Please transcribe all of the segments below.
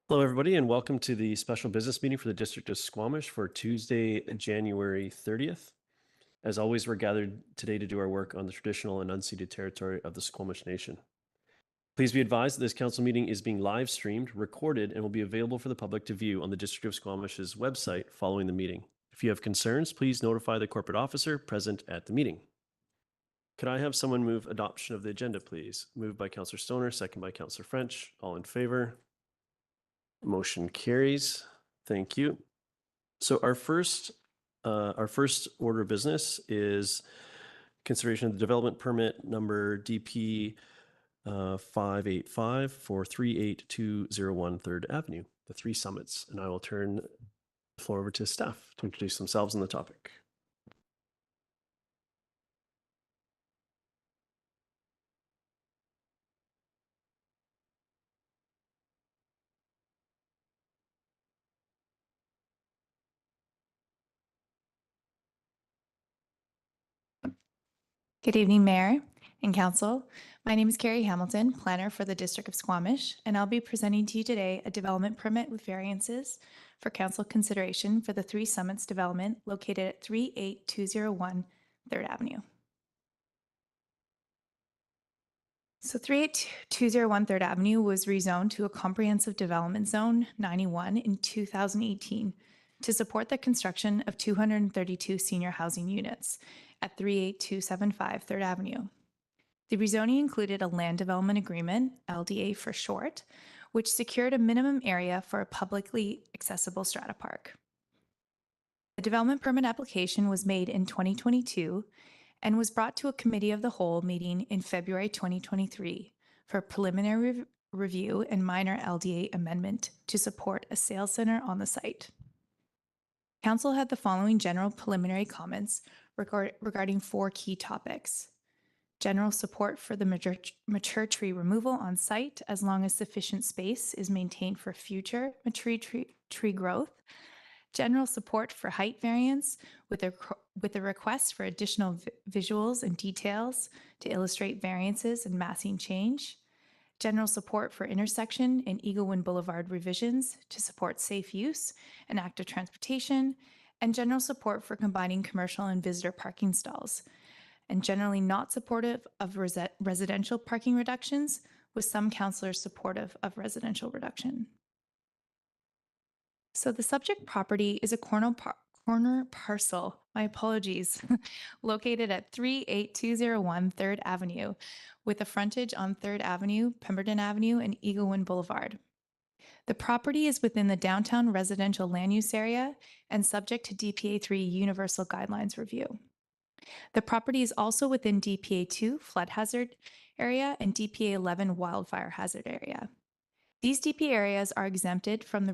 Hello, everybody, and welcome to the special business meeting for the District of Squamish for Tuesday, January 30th. As always, we're gathered today to do our work on the traditional and unceded territory of the Squamish Nation. Please be advised that this council meeting is being live streamed, recorded, and will be available for the public to view on the District of Squamish's website following the meeting. If you have concerns, please notify the corporate officer present at the meeting. Could I have someone move adoption of the agenda, please? Moved by Councillor Stoner, second by Councillor French. All in favor? Motion carries. Thank you. So our first order of business is consideration of the development permit number DP 585 for 38201 3rd Avenue, the Three Summits. And I will turn the floor over to staff to introduce themselves on the topic. Good evening, Mayor and Council. My name is Carrie Hamilton, planner for the District of Squamish, and I'll be presenting to you today a development permit with variances for Council consideration for the Three Summits development located at 38201 3rd Avenue. So 38201 3rd Avenue was rezoned to a comprehensive development zone 91 in 2018 to support the construction of 232 senior housing units at 38275 3rd Avenue. The rezoning included a land development agreement, LDA for short, which secured a minimum area for a publicly accessible strata park. The development permit application was made in 2022 and was brought to a committee of the whole meeting in February 2023 for preliminary review and minor LDA amendment to support a sales center on the site. Council had the following general preliminary comments regarding four key topics: general support for the mature tree removal on site as long as sufficient space is maintained for future mature tree growth, general support for height variance with a request for additional visuals and details to illustrate variances and massing change, general support for intersection and Eaglewind Boulevard revisions to support safe use and active transportation, and general support for combining commercial and visitor parking stalls, and generally not supportive of residential parking reductions, with some councillors supportive of residential reduction. So the subject property is a corner parcel, my apologies, located at 38201 3rd Avenue, with a frontage on 3rd Avenue, Pemberton Avenue, and Eaglewind Boulevard. The property is within the downtown residential land use area and subject to DPA 3 Universal Guidelines review. The property is also within DPA 2 flood hazard area and DPA 11 wildfire hazard area. These DP areas are exempted from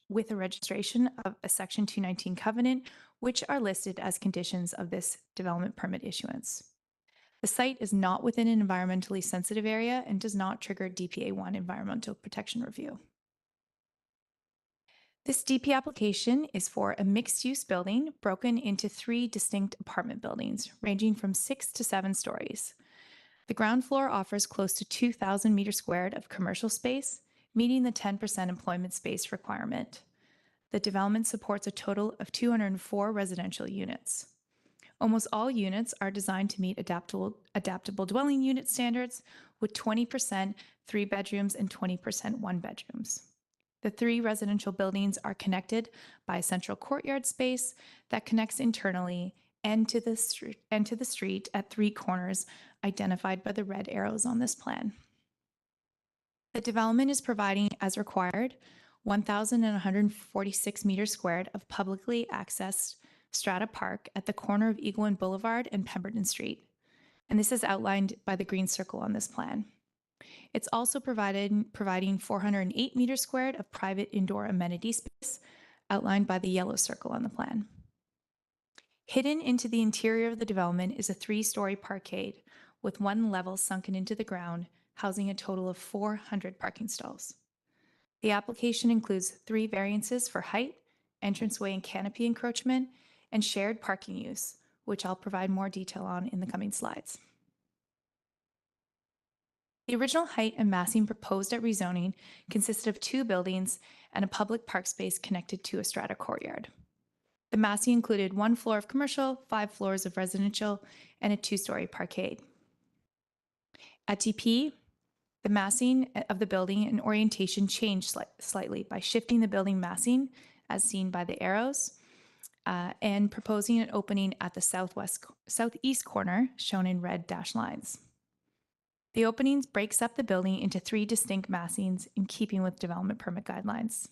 with the registration of a Section 219 covenant, which are listed as conditions of this development permit issuance. The site is not within an environmentally sensitive area and does not trigger DPA 1 environmental protection review. This DP application is for a mixed-use building broken into 3 distinct apartment buildings, ranging from 6 to 7 stories. The ground floor offers close to 2,000 meters squared of commercial space, meeting the 10% employment space requirement. The development supports a total of 204 residential units. Almost all units are designed to meet adaptable dwelling unit standards, with 20% 3 bedrooms and 20% 1 bedrooms. The 3 residential buildings are connected by a central courtyard space that connects internally and to the street at 3 corners identified by the red arrows on this plan. The development is providing, as required, 1,146 meters squared of publicly accessed strata park at the corner of Eaglewind Boulevard and Pemberton Street, and this is outlined by the green circle on this plan. It's also providing 408 meters squared of private indoor amenity space, outlined by the yellow circle on the plan. Hidden into the interior of the development is a 3-story parkade with 1 level sunken into the ground, housing a total of 400 parking stalls. The application includes 3 variances for height, entranceway and canopy encroachment, and shared parking use, which I'll provide more detail on in the coming slides. The original height and massing proposed at rezoning consisted of 2 buildings and a public park space connected to a strata courtyard. The massing included 1 floor of commercial, 5 floors of residential, and a 2-story parkade. At DP, the massing of the building and orientation changed slightly by shifting the building massing, as seen by the arrows, and proposing an opening at the southeast corner, shown in red dashed lines. The openings breaks up the building into 3 distinct massings in keeping with development permit guidelines.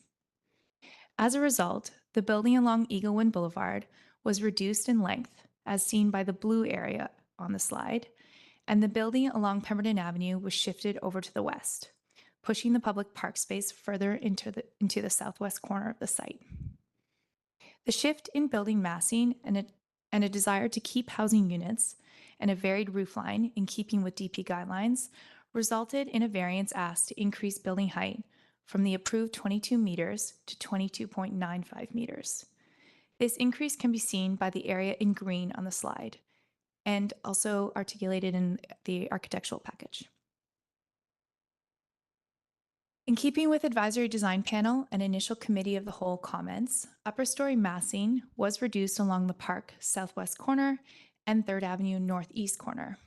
As a result, the building along Eaglewind Boulevard was reduced in length, as seen by the blue area on the slide, and the building along Pemberton Avenue was shifted over to the west, pushing the public park space further into the southwest corner of the site. The shift in building massing and a desire to keep housing units and a varied roofline in keeping with DP guidelines resulted in a variance asked to increase building height from the approved 22 meters to 22.95 meters. This increase can be seen by the area in green on the slide and also articulated in the architectural package. In keeping with advisory design panel and initial committee of the whole comments, upper story massing was reduced along the park southwest corner and 3rd Avenue northeast corner.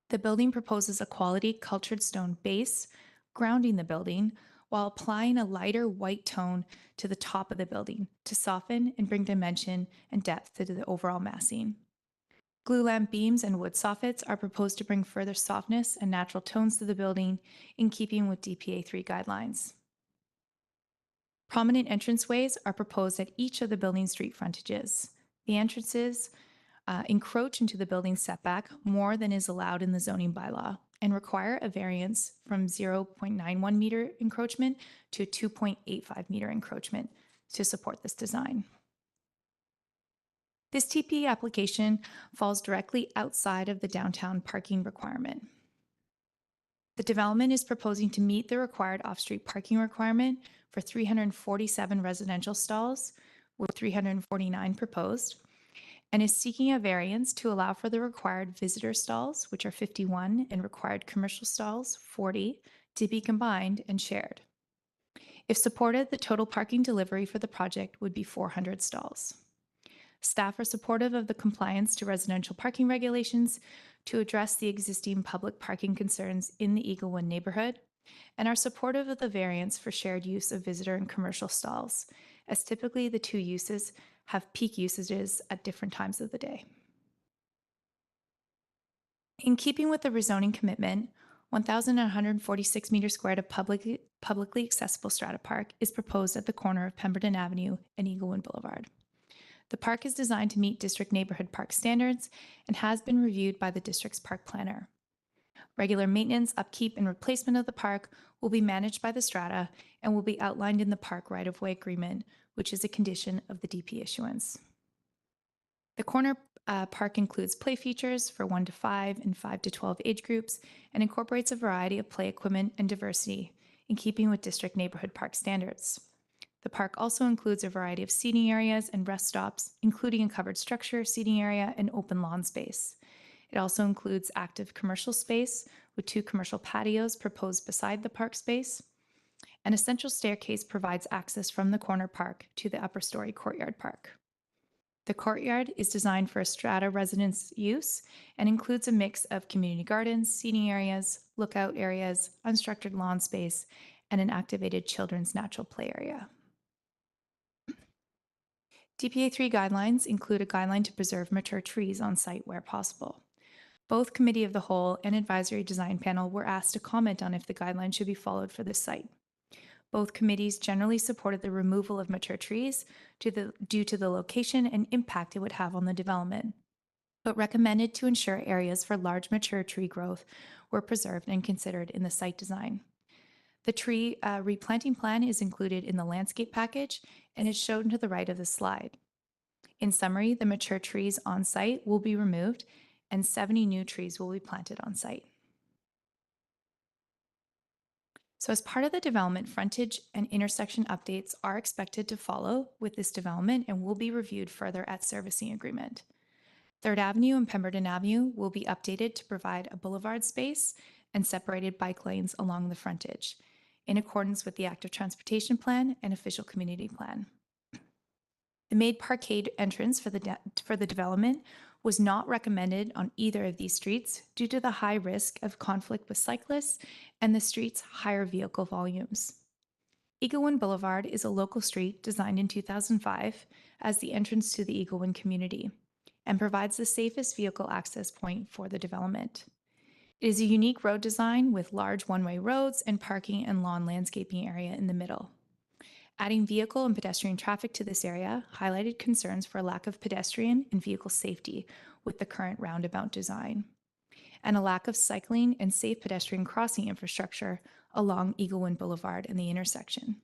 The building proposes a quality cultured stone base, grounding the building while applying a lighter white tone to the top of the building to soften and bring dimension and depth to the overall massing. Glue lamp beams and wood soffits are proposed to bring further softness and natural tones to the building in keeping with DPA 3 guidelines. Prominent entranceways are proposed at each of the building street frontages. The entrances encroach into the building setback more than is allowed in the zoning bylaw and require a variance from 0.91 meter encroachment to a 2.85 meter encroachment to support this design. This TP application falls directly outside of the downtown parking requirement. The development is proposing to meet the required off-street parking requirement for 347 residential stalls, with 349 proposed, and is seeking a variance to allow for the required visitor stalls, which are 51, and required commercial stalls, 40, to be combined and shared. If supported, the total parking delivery for the project would be 400 stalls. Staff are supportive of the compliance to residential parking regulations to address the existing public parking concerns in the Eaglewood neighborhood, and are supportive of the variance for shared use of visitor and commercial stalls, as typically the 2 uses have peak usages at different times of the day. In keeping with the rezoning commitment, 1,146 meters squared of publicly accessible strata park is proposed at the corner of Pemberton Avenue and Eaglewood Boulevard. The park is designed to meet district neighborhood park standards and has been reviewed by the district's park planner. Regular maintenance, upkeep, and replacement of the park will be managed by the strata and will be outlined in the park right-of-way agreement, which is a condition of the DP issuance. The corner park includes play features for 1 to 5 and 5 to 12 age groups and incorporates a variety of play equipment and diversity in keeping with district neighborhood park standards. The park also includes a variety of seating areas and rest stops, including a covered structure, seating area, and open lawn space. It also includes active commercial space with 2 commercial patios proposed beside the park space. An essential staircase provides access from the corner park to the upper story courtyard park. The courtyard is designed for a strata residence use and includes a mix of community gardens, seating areas, lookout areas, unstructured lawn space, and an activated children's natural play area. DPA 3 guidelines include a guideline to preserve mature trees on site where possible. Both Committee of the Whole and Advisory Design Panel were asked to comment on if the guidelines should be followed for this site. Both committees generally supported the removal of mature trees due to the location and impact it would have on the development, but recommended to ensure areas for large mature tree growth were preserved and considered in the site design. The tree replanting plan is included in the landscape package and is shown to the right of the slide. In summary, the mature trees on site will be removed and 70 new trees will be planted on site. So as part of the development, frontage and intersection updates are expected to follow with this development and will be reviewed further at servicing agreement. 3rd Avenue and Pemberton Avenue will be updated to provide a boulevard space and separated bike lanes along the frontage, in accordance with the Active Transportation Plan and Official Community Plan. The made parkade entrance for the development was not recommended on either of these streets due to the high risk of conflict with cyclists and the street's higher vehicle volumes. Eaglewood Boulevard is a local street designed in 2005 as the entrance to the Eaglewood community and provides the safest vehicle access point for the development. It is a unique road design with large one-way roads and parking and lawn landscaping area in the middle. Adding vehicle and pedestrian traffic to this area highlighted concerns for a lack of pedestrian and vehicle safety with the current roundabout design, and a lack of cycling and safe pedestrian crossing infrastructure along Eaglewood Boulevard and the intersection.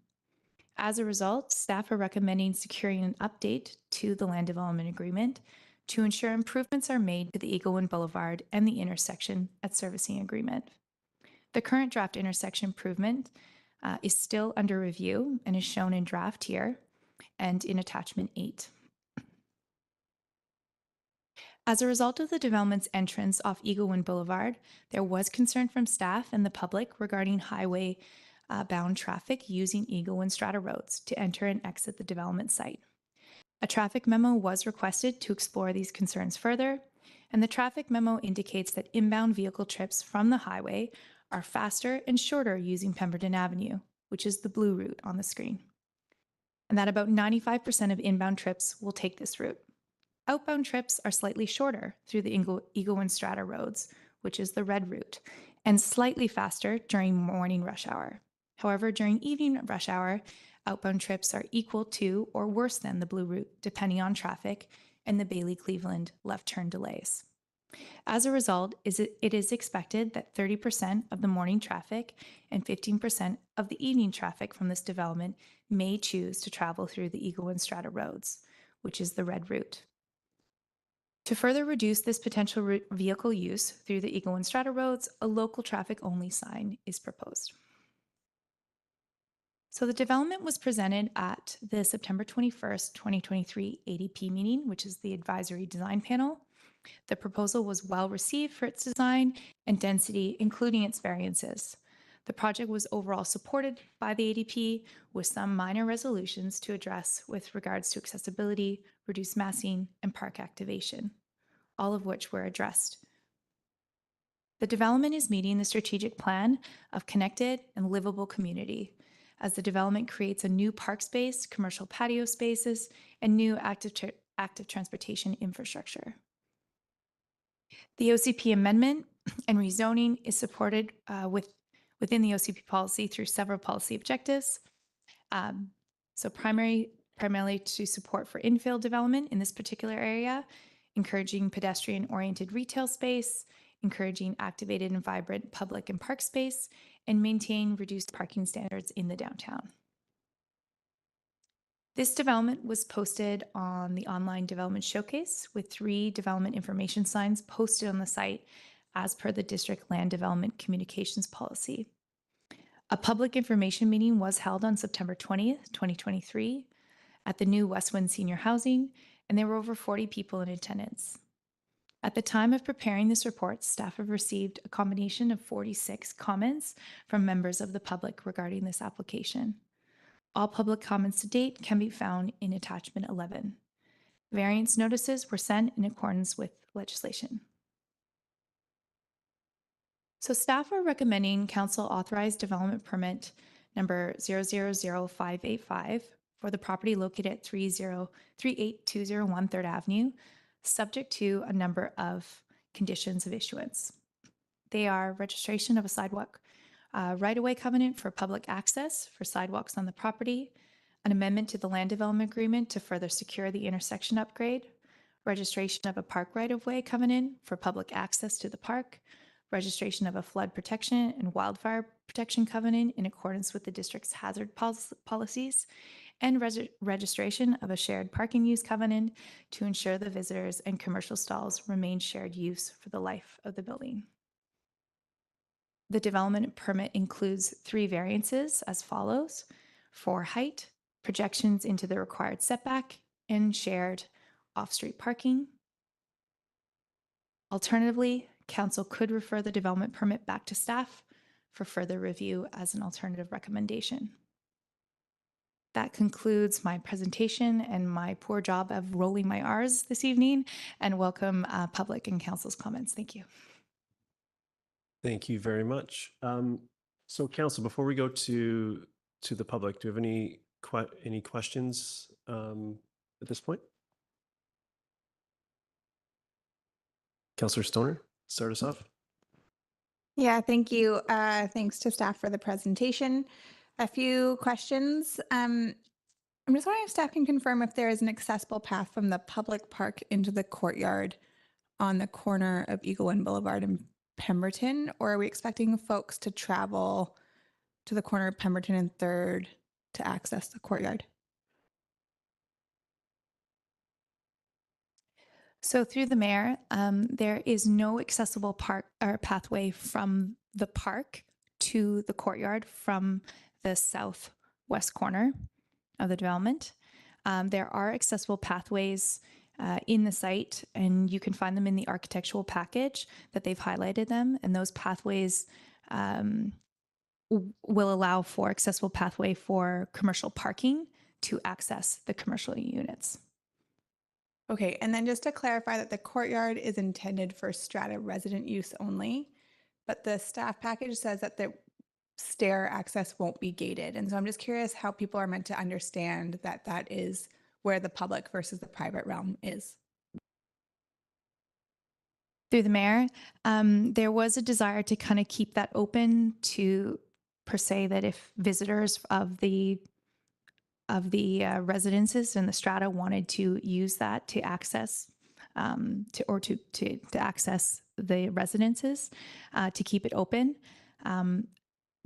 As a result, staff are recommending securing an update to the land development agreement to ensure improvements are made to the Eaglewood Boulevard and the intersection at servicing agreement. The current draft intersection improvement is still under review and is shown in draft here and in attachment 8. As a result of the development's entrance off Eaglewood Boulevard, there was concern from staff and the public regarding highway bound traffic using Eaglewood Strata roads to enter and exit the development site. A traffic memo was requested to explore these concerns further, and the traffic memo indicates that inbound vehicle trips from the highway are faster and shorter using Pemberton Avenue, which is the blue route on the screen, and that about 95% of inbound trips will take this route. Outbound trips are slightly shorter through the Eaglewood Strata roads, which is the red route, and slightly faster during morning rush hour. However, during evening rush hour, outbound trips are equal to or worse than the blue route, depending on traffic and the Bailey-Cleveland left turn delays. As a result, it is expected that 30% of the morning traffic and 15% of the evening traffic from this development may choose to travel through the Eaglewood Strata roads, which is the red route. To further reduce this potential vehicle use through the Eaglewood Strata roads, a local traffic-only sign is proposed. So the development was presented at the September 21st, 2023 ADP meeting, which is the Advisory Design Panel. The proposal was well received for its design and density, including its variances. The project was overall supported by the ADP with some minor resolutions to address with regards to accessibility, reduced massing, and park activation, all of which were addressed. The development is meeting the strategic plan of connected and livable community, as the development creates a new park space, commercial patio spaces, and new active transportation infrastructure. The OCP amendment and rezoning is supported within the OCP policy through several policy objectives. So primarily to support for infill development in this particular area, encouraging pedestrian-oriented retail space, encouraging activated and vibrant public and park space, and maintain reduced parking standards in the downtown. This development was posted on the online development showcase with 3 development information signs posted on the site as per the district land development communications policy. A public information meeting was held on September 20th, 2023 at the new Westwind Senior Housing, and there were over 40 people in attendance. At the time of preparing this report, staff have received a combination of 46 comments from members of the public regarding this application. All public comments to date can be found in attachment 11. Variance notices were sent in accordance with legislation. So staff are recommending council authorize development permit number 000585 for the property located at 38201 3rd Avenue, subject to a number of conditions of issuance. They are registration of a sidewalk right-of-way covenant for public access for sidewalks on the property, an amendment to the land development agreement to further secure the intersection upgrade, registration of a park right-of-way covenant for public access to the park, registration of a flood protection and wildfire protection covenant in accordance with the district's hazard policies, and registration of a shared parking use covenant to ensure the visitors and commercial stalls remain shared use for the life of the building. The development permit includes 3 variances as follows: for height, projections into the required setback, and shared off-street parking. Alternatively, council could refer the development permit back to staff for further review as an alternative recommendation. That concludes my presentation and my poor job of rolling my R's this evening, and welcome public and council's comments. Thank you. Thank you very much. So council, before we go to the public, do you have any questions at this point? Councilor Stoner, start us off. Yeah, thank you. Thanks to staff for the presentation. A few questions. I'm just wondering if staff can confirm if there is an accessible path from the public park into the courtyard on the corner of Eagle One Boulevard and Pemberton, or are we expecting folks to travel to the corner of Pemberton and 3rd to access the courtyard? So through the mayor, there is no accessible park or pathway from the park to the courtyard from the southwest corner of the development. There are accessible pathways in the site, and you can find them in the architectural package that they've highlighted them. And those pathways will allow for accessible pathway for commercial parking to access the commercial units. Okay, and then just to clarify that the courtyard is intended for strata resident use only, but the staff package says that the stair access won't be gated. And so I'm just curious how people are meant to understand that that is where the public versus the private realm is. Through the mayor, there was a desire to kind of keep that open to, per se, that if visitors of the residences in the strata wanted to use that to access to access the residences, to keep it open.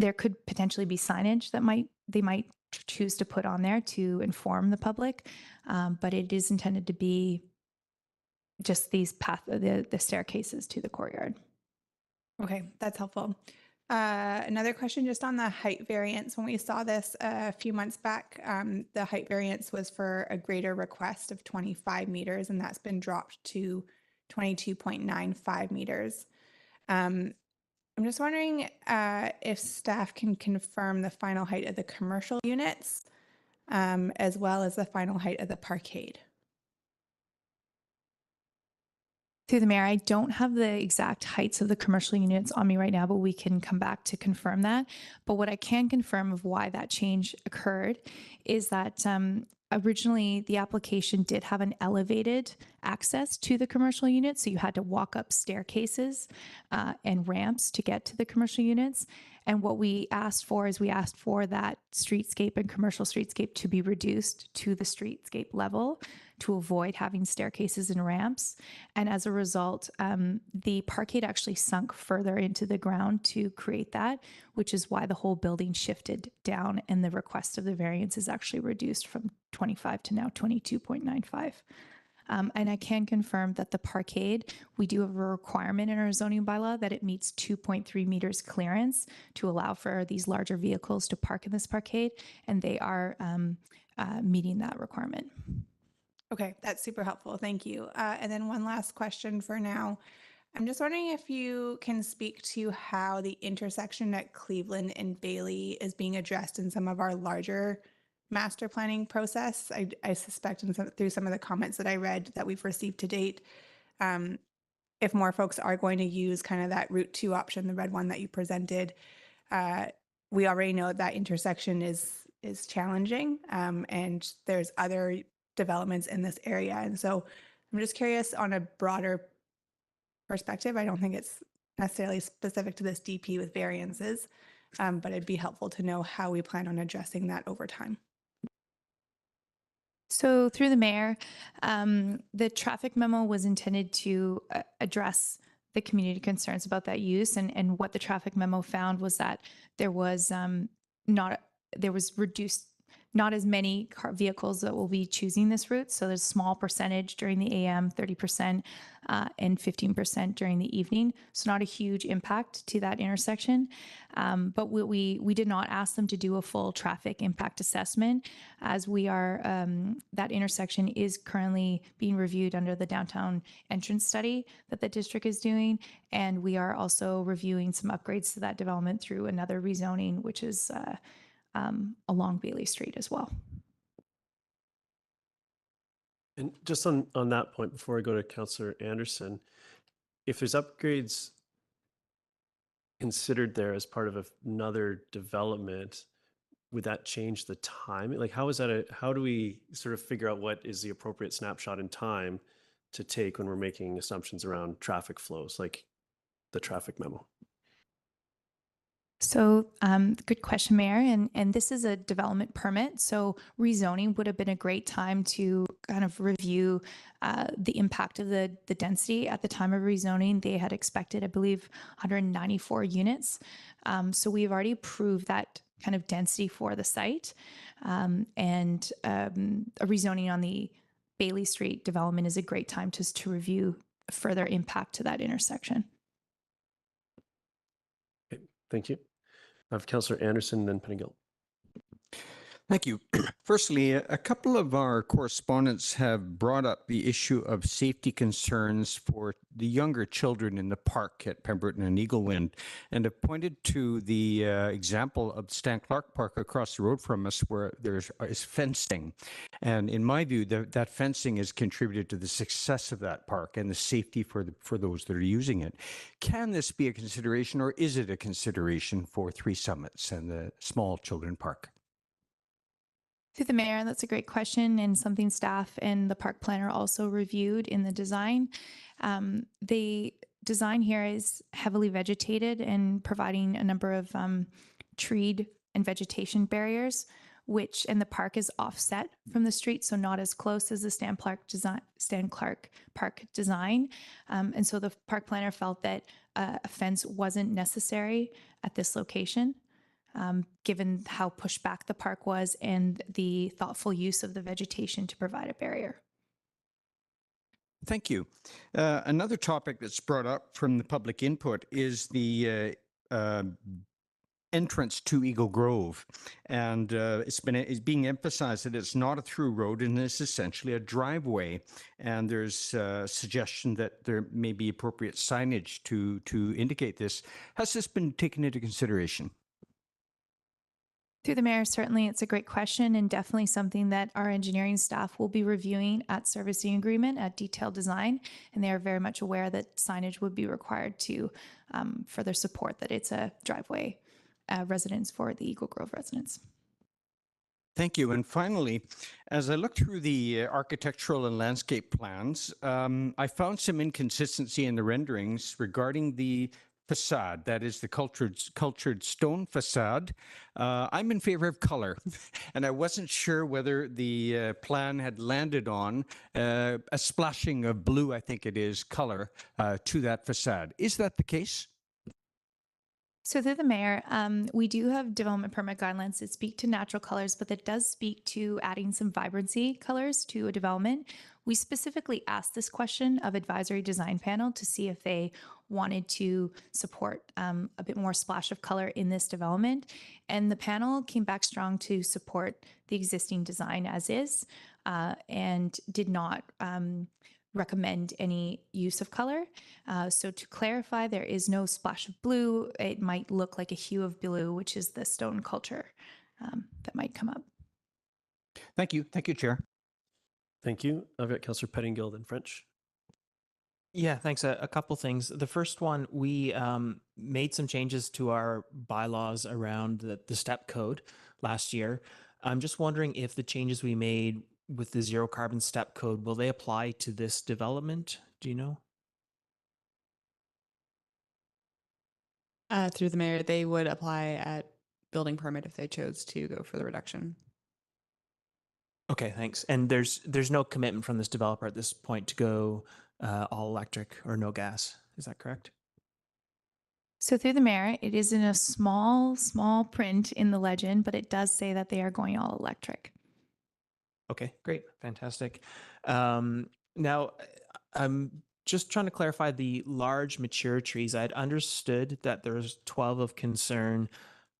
There could potentially be signage that they might choose to put on there to inform the public, but it is intended to be just the staircases to the courtyard. Okay, that's helpful. Another question just on the height variance. When we saw this a few months back, the height variance was for a greater request of 25 meters, and that's been dropped to 22.95 meters. I'm just wondering if staff can confirm the final height of the commercial units as well as the final height of the parkade. Through the mayor, I don't have the exact heights of the commercial units on me right now, but we can come back to confirm that. But what I can confirm of why that change occurred is that originally the application did have an elevated access to the commercial units. So you had to walk up staircases and ramps to get to the commercial units. And what we asked for is that streetscape and commercial streetscape to be reduced to the streetscape level to avoid having staircases and ramps. And as a result, the parkade actually sunk further into the ground to create that, which is why the whole building shifted down and the request of the variance is actually reduced from 25 to now 22.95. And I can confirm that the parkade, we do have a requirement in our zoning bylaw that it meets 2.3 meters clearance to allow for these larger vehicles to park in this parkade, and they are meeting that requirement. Okay, that's super helpful. Thank you. And then one last question for now. I'm just wondering if you can speak to how the intersection at Cleveland and Bailey is being addressed in some of our larger master planning process. I suspect through some of the comments that I read that we've received to date, if more folks are going to use kind of that Route 2 option, the red one that you presented, we already know that intersection is challenging, and there's other developments in this area. And so I'm just curious on a broader perspective. I don't think it's necessarily specific to this DP with variances, but it'd be helpful to know how we plan on addressing that over time. So through the mayor, the traffic memo was intended to address the community concerns about that use. And what the traffic memo found was that there was reduced not as many vehicles that will be choosing this route. So there's a small percentage during the AM, 30%, and 15% during the evening. So not a huge impact to that intersection. But we did not ask them to do a full traffic impact assessment, as we are, that intersection is currently being reviewed under the downtown entrance study that the district is doing. And we are also reviewing some upgrades to that development through another rezoning, which is along Bailey Street as well. And just on that point, before I go to Councillor Anderson, if there's upgrades considered there as part of another development, would that change the time? Like, how do we sort of figure out what is the appropriate snapshot in time to take when we're making assumptions around traffic flows, like the traffic memo? So, good question, Mayor. And this is a development permit. So rezoning would have been a great time to kind of review the impact of the density. At the time of rezoning, they had expected, I believe, 194 units. So we've already approved that kind of density for the site. And a rezoning on the Bailey Street development is a great time to review further impact to that intersection. Okay, thank you. I have Councillor Anderson, then Pettingill. Thank you. Firstly, a couple of our correspondents have brought up the issue of safety concerns for the younger children in the park at Pemberton and Eaglewind, and have pointed to the example of Stan Clark Park across the road from us, where there is fencing. And in my view, that fencing has contributed to the success of that park and the safety for those that are using it. Can this be a consideration, or is it a consideration for Three Summits and the small children park? Through the mayor, that's a great question, and something staff and the park planner also reviewed in the design. The design here is heavily vegetated and providing a number of treed and vegetation barriers, and the park is offset from the street, so not as close as the Stan Clark Park design. And so the park planner felt that a fence wasn't necessary at this location. Given how pushed back the park was and the thoughtful use of the vegetation to provide a barrier. Thank you. Another topic that's brought up from the public input is the entrance to Eagle Grove. And it's being emphasized that it's not a through road and it's essentially a driveway. And there's a suggestion that there may be appropriate signage to indicate this. Has this been taken into consideration? Through the mayor, certainly it's a great question, and definitely something that our engineering staff will be reviewing at servicing agreement at detailed design. And they are very much aware that signage would be required to further support that it's a driveway residence for the Eagle Grove residents. Thank you. And finally, as I look through the architectural and landscape plans, I found some inconsistency in the renderings regarding the facade, that is the cultured stone facade. I'm in favor of color, and I wasn't sure whether the plan had landed on a splashing of blue, I think it is, color to that facade. Is that the case? So through the mayor, we do have development permit guidelines that speak to natural colors, but that does speak to adding some vibrancy colors to a development. We specifically asked this question of advisory design panel to see if they wanted to support a bit more splash of color in this development. And the panel came back strong to support the existing design as is, and did not recommend any use of color. So to clarify, there is no splash of blue. It might look like a hue of blue, which is the stone culture that might come up. Thank you. Thank you, Chair. Thank you. I've got Councillor Pettingill, then French. Yeah, thanks. A couple things. The first one, we made some changes to our bylaws around the step code last year. I'm just wondering if the changes we made with the zero carbon step code, will they apply to this development? Do you know? Through the mayor, they would apply at building permit if they chose to go for the reduction. Okay, thanks. And there's no commitment from this developer at this point to go all electric or no gas. Is that correct? So through the mayor, it is in a small print in the legend, but it does say that they are going all electric. Okay, great, fantastic. Now, I'm just trying to clarify the large mature trees. I'd understood that there's 12 of concern.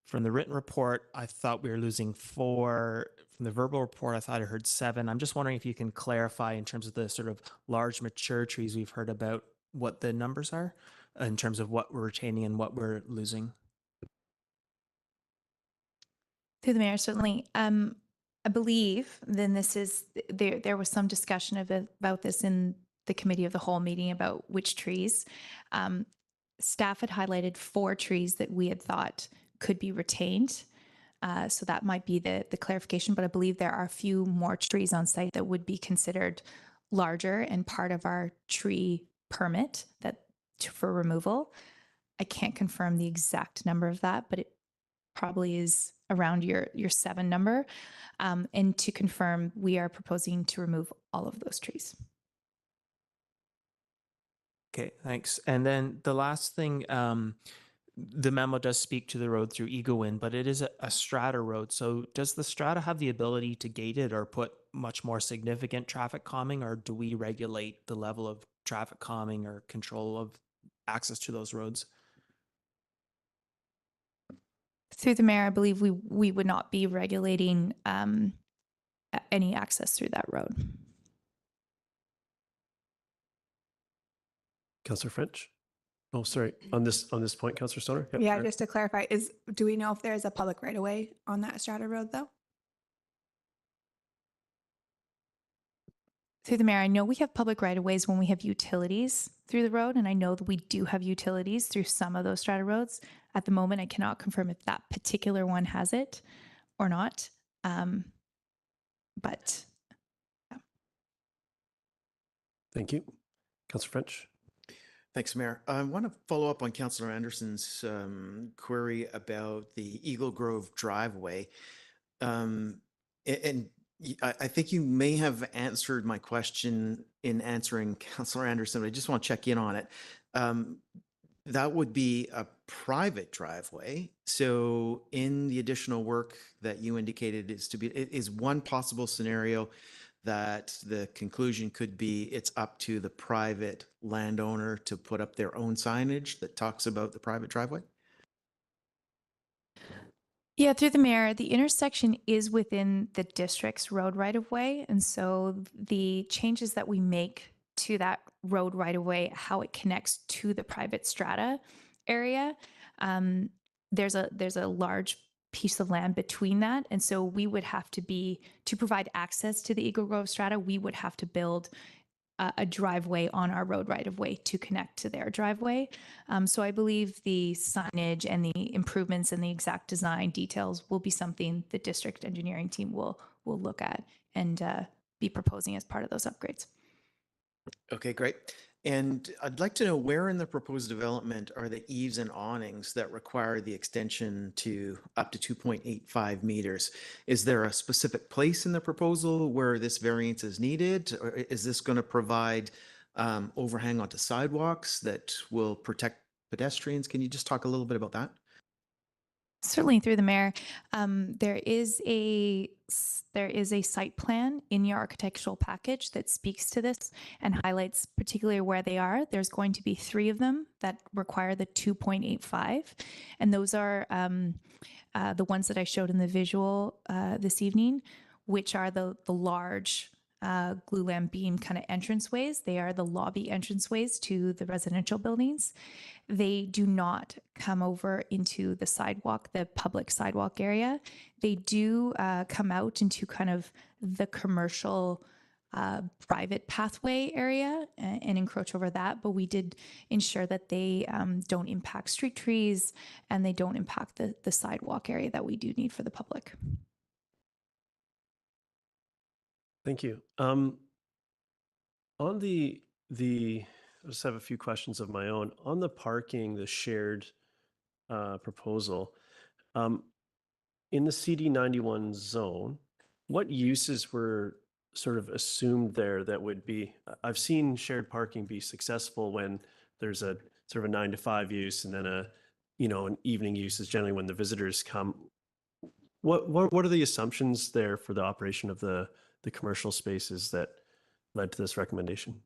From the written report, I thought we were losing 4. From the verbal report, I thought I heard 7. I'm just wondering if you can clarify in terms of the sort of large mature trees we've heard about, what the numbers are in terms of what we're retaining and what we're losing. Through the mayor, certainly. I believe then this is there was some discussion about this in the committee of the whole meeting about which trees. Staff had highlighted 4 trees that we had thought could be retained. So that might be the clarification, but I believe there are a few more trees on site that would be considered larger and part of our tree permit for removal. I can't confirm the exact number of that, but it probably is around your 7 number. And to confirm, we are proposing to remove all of those trees. Okay, thanks. And then the last thing, the memo does speak to the road through Eaglewind, but it is a strata road. So does the strata have the ability to gate it or put much more significant traffic calming, or do we regulate the level of traffic calming or control of access to those roads? Through the mayor, I believe we would not be regulating any access through that road. Councillor French? Oh, sorry. On this point, Councillor Stoner? Yep, Yeah, sure. just to clarify, do we know if there's a public right of way on that Strata Road though? Through the mayor, I know we have public right of ways when we have utilities through the road, and I know that we do have utilities through some of those strata roads. At the moment, I cannot confirm if that particular one has it or not. But Thank you. Councillor French? Thanks, Mayor. I want to follow up on Councillor Anderson's query about the Eagle Grove driveway. I think you may have answered my question in answering Councillor Anderson, but I just want to check in on it. That would be a private driveway. So in the additional work that you indicated is one possible scenario that the conclusion could be it's up to the private landowner to put up their own signage that talks about the private driveway? yeah, through the mayor, the intersection is within the district's road right of way. And so the changes that we make to that road right of way, how it connects to the private strata area, there's a large piece of land between that. And so we would have to provide access to the Eagle Grove strata, we would have to build a driveway on our road right of way to connect to their driveway. So I believe the signage and the improvements and the exact design details will be something the district engineering team will look at and be proposing as part of those upgrades. Okay, great. And I'd like to know where in the proposed development are the eaves and awnings that require the extension to up to 2.85 meters? Is there a specific place in the proposal where this variance is needed? Or is this going to provide overhang onto sidewalks that will protect pedestrians? Can you just talk a little bit about that? Certainly, through the mayor, there is a site plan in your architectural package that speaks to this and highlights particularly where they are. There's going to be 3 of them that require the 2.85, and those are the ones that I showed in the visual this evening, which are the large glulam beam kind of entranceways. They are the lobby entranceways to the residential buildings. They do not come over into the sidewalk, the public sidewalk area. They do come out into kind of the commercial private pathway area and encroach over that. But we did ensure that they don't impact street trees and they don't impact the sidewalk area that we do need for the public. Thank you. On the I just have a few questions of my own. On the parking, the shared proposal, in the CD91 zone, what uses were sort of assumed there that would be, I've seen shared parking be successful when there's a sort of a 9 to 5 use and then an evening use is generally when the visitors come. What are the assumptions there for the operation of the commercial spaces that led to this recommendation?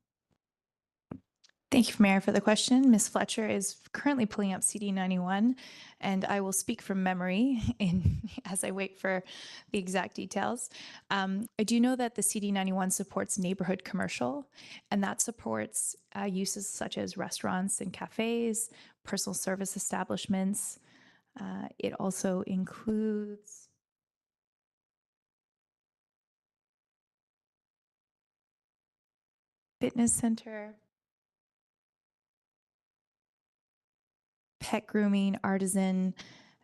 Thank you, Mayor, for the question. Ms. Fletcher is currently pulling up CD 91, and I will speak from memory as I wait for the exact details. I do know that the CD 91 supports neighborhood commercial, and that supports uses such as restaurants and cafes, personal service establishments. It also includes fitness center, pet grooming, artisan,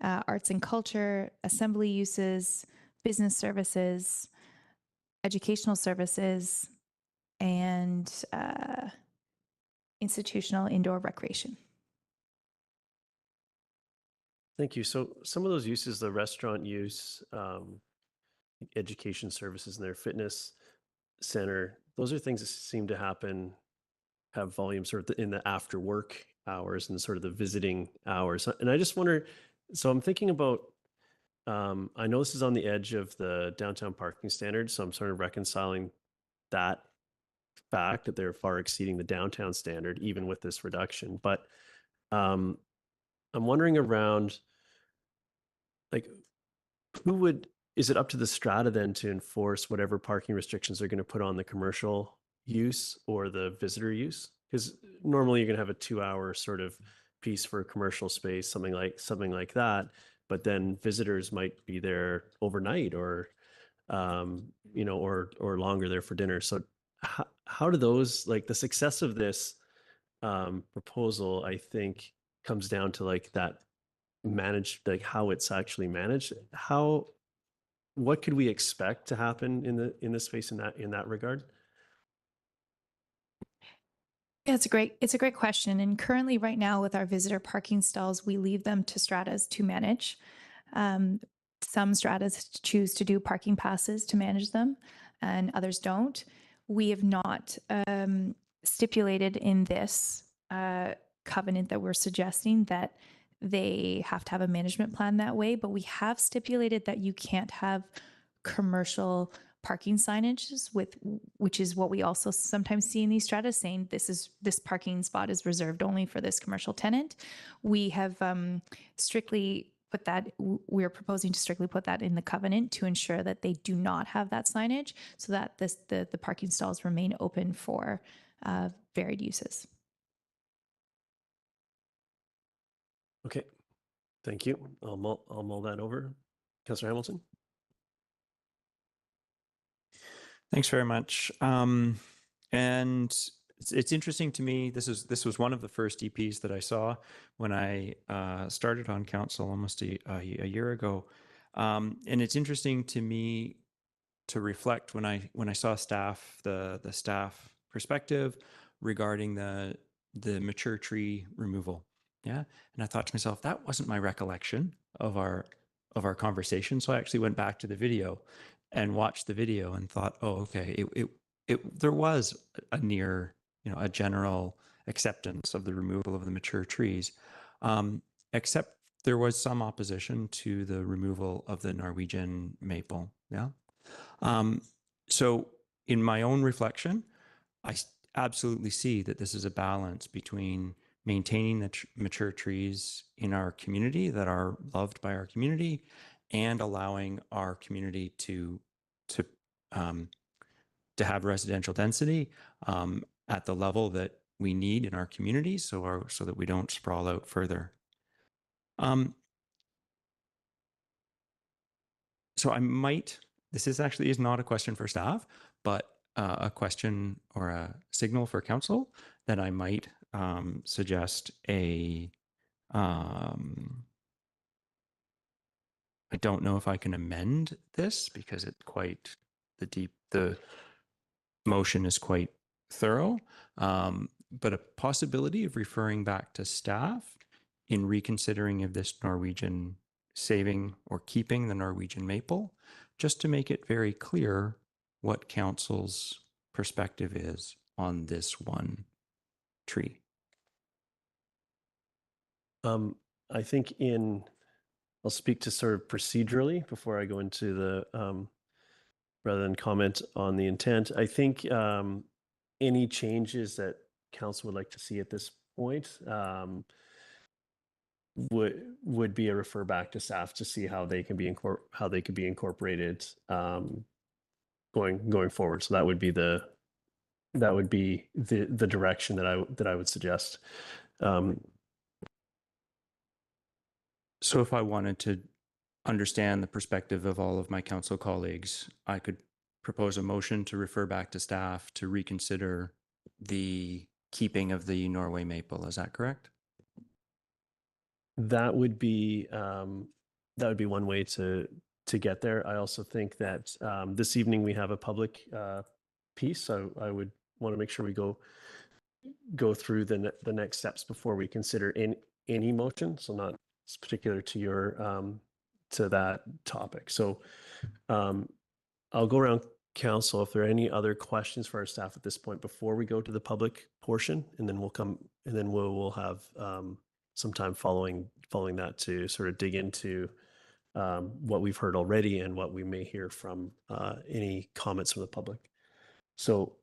arts and culture, assembly uses, business services, educational services, and institutional indoor recreation. Thank you. So some of those uses, the restaurant use, education services and their fitness center, those are things that seem to have volume sort of in the after work hours and sort of the visiting hours. And I just wonder, so I'm thinking about, I know this is on the edge of the downtown parking standard, so I'm sort of reconciling that fact that they're far exceeding the downtown standard, even with this reduction. But I'm wondering around, like, is it up to the strata then to enforce whatever parking restrictions they're going to put on the commercial use or the visitor use? Because normally you're going to have a 2-hour sort of piece for a commercial space, something like that. But then visitors might be there overnight or or longer there for dinner. So how do those, like, the success of this proposal, I think, comes down to like that managed, like how it's actually managed. What could we expect to happen in the space in that regard? Yeah, it's a great question. And currently right now with our visitor parking stalls, we leave them to stratas to manage. Some stratas choose to do parking passes to manage them and others don't. We have not stipulated in this covenant that we're suggesting that they have to have a management plan that way, but we have stipulated that you can't have commercial parking signages which is what we also sometimes see in these stratas saying this parking spot is reserved only for this commercial tenant. We have strictly put that, we're proposing to strictly put that in the covenant to ensure that they do not have that signage so that the parking stalls remain open for varied uses. Okay, thank you. I'll mull that over. Councillor Hamilton. Thanks very much. And it's interesting to me. This was one of the first EPs that I saw when I started on council almost a year ago. And it's interesting to me to reflect when I saw the staff perspective regarding the mature tree removal. Yeah, and I thought to myself, that wasn't my recollection of our conversation. So I actually went back to the video and watched the video and thought, oh, okay, there was a near, a general acceptance of the removal of the mature trees, except there was some opposition to the removal of the Norwegian maple. Yeah. So in my own reflection, I absolutely see that this is a balance between maintaining the mature trees in our community that are loved by our community and allowing our community to have residential density at the level that we need in our community so that we don't sprawl out further. So this is not a question for staff, but a question or a signal for council that I might suggest I don't know if I can amend this because the motion is quite thorough, but a possibility of referring back to staff in reconsidering of this Norwegian saving or keeping the Norwegian maple, just to make it very clear what council's perspective is on this one tree. I think I'll speak to sort of procedurally before I go into the, rather than comment on the intent. I think any changes that council would like to see at this point would be a refer back to staff to see how they can be incorporated going forward. So that would be the direction that I would suggest. So if I wanted to understand the perspective of all of my council colleagues, I could propose a motion to refer back to staff to reconsider the keeping of the Norway maple. Is that correct? That would be one way to get there. I also think that this evening we have a public piece, so I would want to make sure we go through the next steps before we consider any motion. So not particular to your to that topic. So I'll go around council if there are any other questions for our staff at this point before we go to the public portion, and then we'll have some time following that to sort of dig into what we've heard already and what we may hear from any comments from the public. So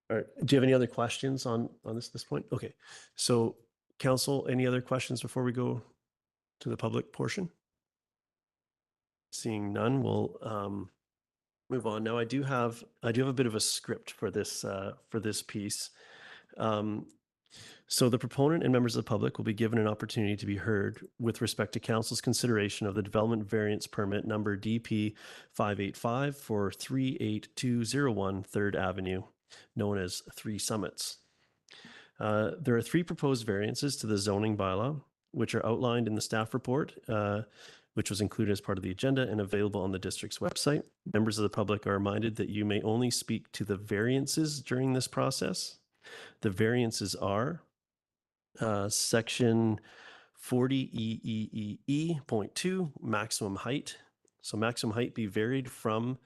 do you have any other questions on this point? Okay, so council, any other questions before we go to the public portion? Seeing none, we'll move on. Now I do have a bit of a script for this piece. So the proponent and members of the public will be given an opportunity to be heard with respect to council's consideration of the development variance permit number DP 585 for 38201 3rd Avenue, known as Three Summits. There are 3 proposed variances to the zoning bylaw, which are outlined in the staff report, which was included as part of the agenda and available on the district's website. Members of the public are reminded that you may only speak to the variances during this process. The variances are section 40EEE.2, maximum height. So maximum height be varied from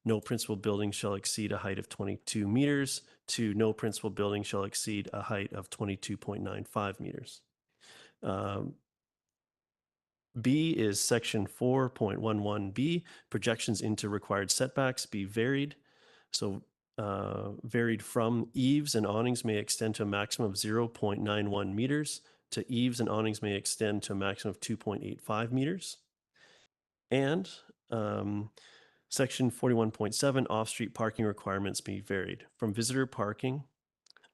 no principal building shall exceed a height of 22 meters to no principal building shall exceed a height of 22.95 meters. B is section 4.11B, projections into required setbacks be varied. So varied from eaves and awnings may extend to a maximum of 0.91 meters to eaves and awnings may extend to a maximum of 2.85 meters. And section 41.7, off-street parking requirements be varied from visitor parking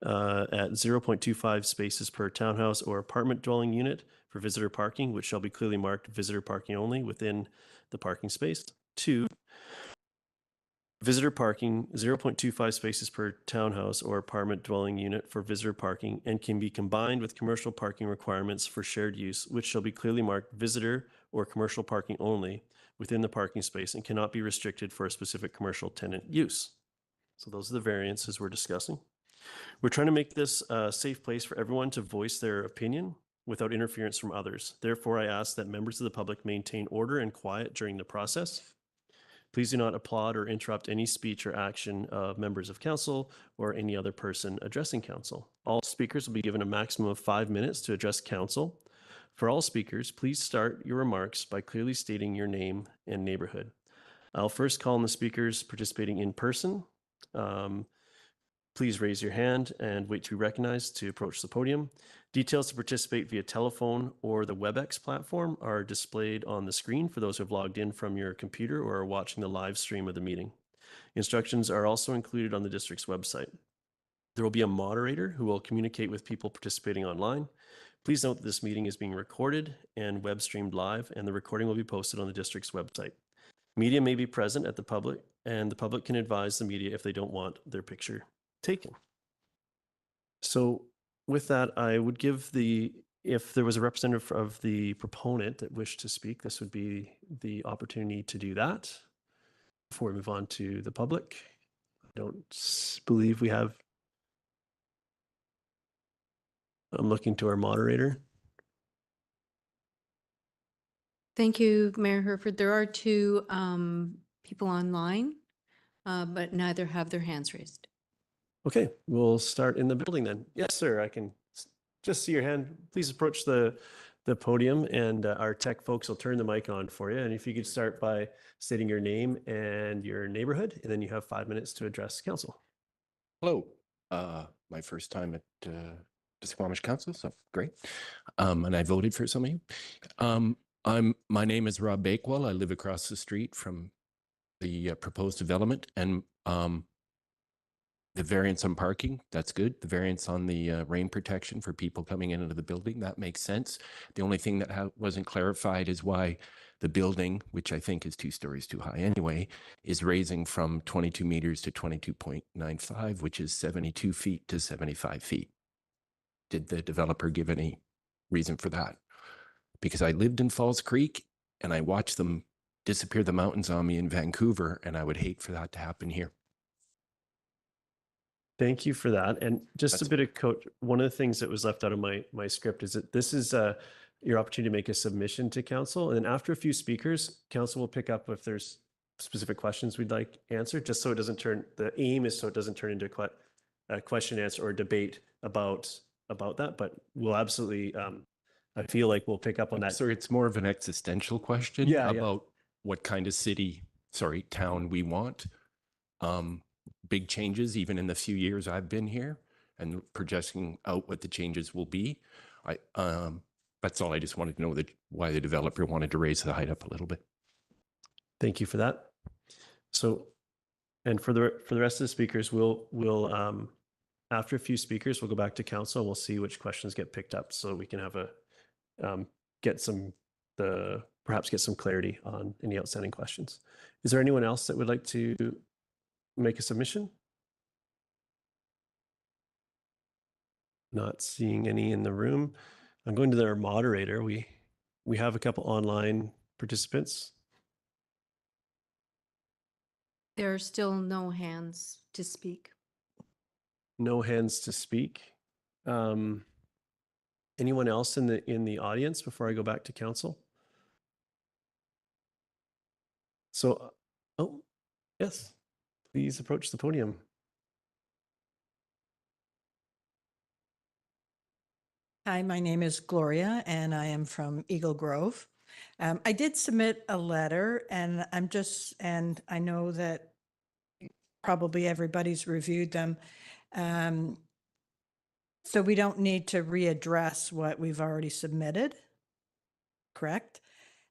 at 0.25 spaces per townhouse or apartment dwelling unit for visitor parking, which shall be clearly marked visitor parking only within the parking space, to visitor parking 0.25 spaces per townhouse or apartment dwelling unit for visitor parking and can be combined with commercial parking requirements for shared use, which shall be clearly marked visitor or commercial parking only within the parking space and cannot be restricted for a specific commercial tenant use. So those are the variances we're discussing. We're trying to make this a safe place for everyone to voice their opinion without interference from others. Therefore, I ask that members of the public maintain order and quiet during the process. Please do not applaud or interrupt any speech or action of members of council or any other person addressing council. All speakers will be given a maximum of 5 minutes to address council. For all speakers, please start your remarks by clearly stating your name and neighborhood. I'll first call on the speakers participating in person. Please raise your hand and wait to be recognized to approach the podium. Details to participate via telephone or the WebEx platform are displayed on the screen for those who have logged in from your computer or are watching the live stream of the meeting. Instructions are also included on the district's website. There will be a moderator who will communicate with people participating online. Please note that this meeting is being recorded and web streamed live, and the recording will be posted on the district's website. Media may be present at the public, and the public can advise the media if they don't want their picture taken. So with that, I would give if there was a representative of the proponent that wished to speak, this would be the opportunity to do that before we move on to the public. I don't believe we have. I'm looking to our moderator. Thank you, Mayor Herford. There are 2 people online, but neither have their hands raised. Okay, we'll start in the building then. Yes, sir. I can just see your hand. Please approach the the podium, and our tech folks will turn the mic on for you. And if you could start by stating your name and your neighborhood, and then you have 5 minutes to address council. Hello, my first time at the Squamish Council, so great. And I voted for some of you. My name is Rob Bakewell. I live across the street from the proposed development, and the variance on parking, that's good. The variance on the rain protection for people coming into the building, that makes sense. The only thing that wasn't clarified is why the building, which I think is 2 stories too high anyway, is raising from 22 meters to 22.95, which is 72 feet to 75 feet. Did the developer give any reason for that? Because I lived in Falls Creek and I watched them disappear the mountains on me in Vancouver, and I would hate for that to happen here. Thank you for that. And just That's a bit of coach. One of the things that was left out of my script is that this is your opportunity to make a submission to council. And then after a few speakers, council will pick up if there's specific questions we'd like answered, just so it doesn't turn, the aim is so it doesn't turn into a question answer or debate about that. But we'll absolutely, I feel like we'll pick up on that. So it's more of an existential question about what kind of town we want. Big changes, even in the few years I've been here, and projecting out what the changes will be. That's all. I just wanted to know why the developer wanted to raise the height up a little bit. Thank you for that. So, and for the rest of the speakers, we'll after a few speakers, we'll go back to council and we'll see which questions get picked up, so we can have perhaps get some clarity on any outstanding questions. Is there anyone else that would like to make a submission? Not seeing any in the room. I'm going to our moderator. We have a couple online participants. There are still no hands to speak. No hands to speak. Anyone else in the audience before I go back to council? So, oh, yes. Please approach the podium. Hi, my name is Gloria, and I am from Eagle Grove. I did submit a letter, and I know that probably everybody's reviewed them. So we don't need to readdress what we've already submitted, correct?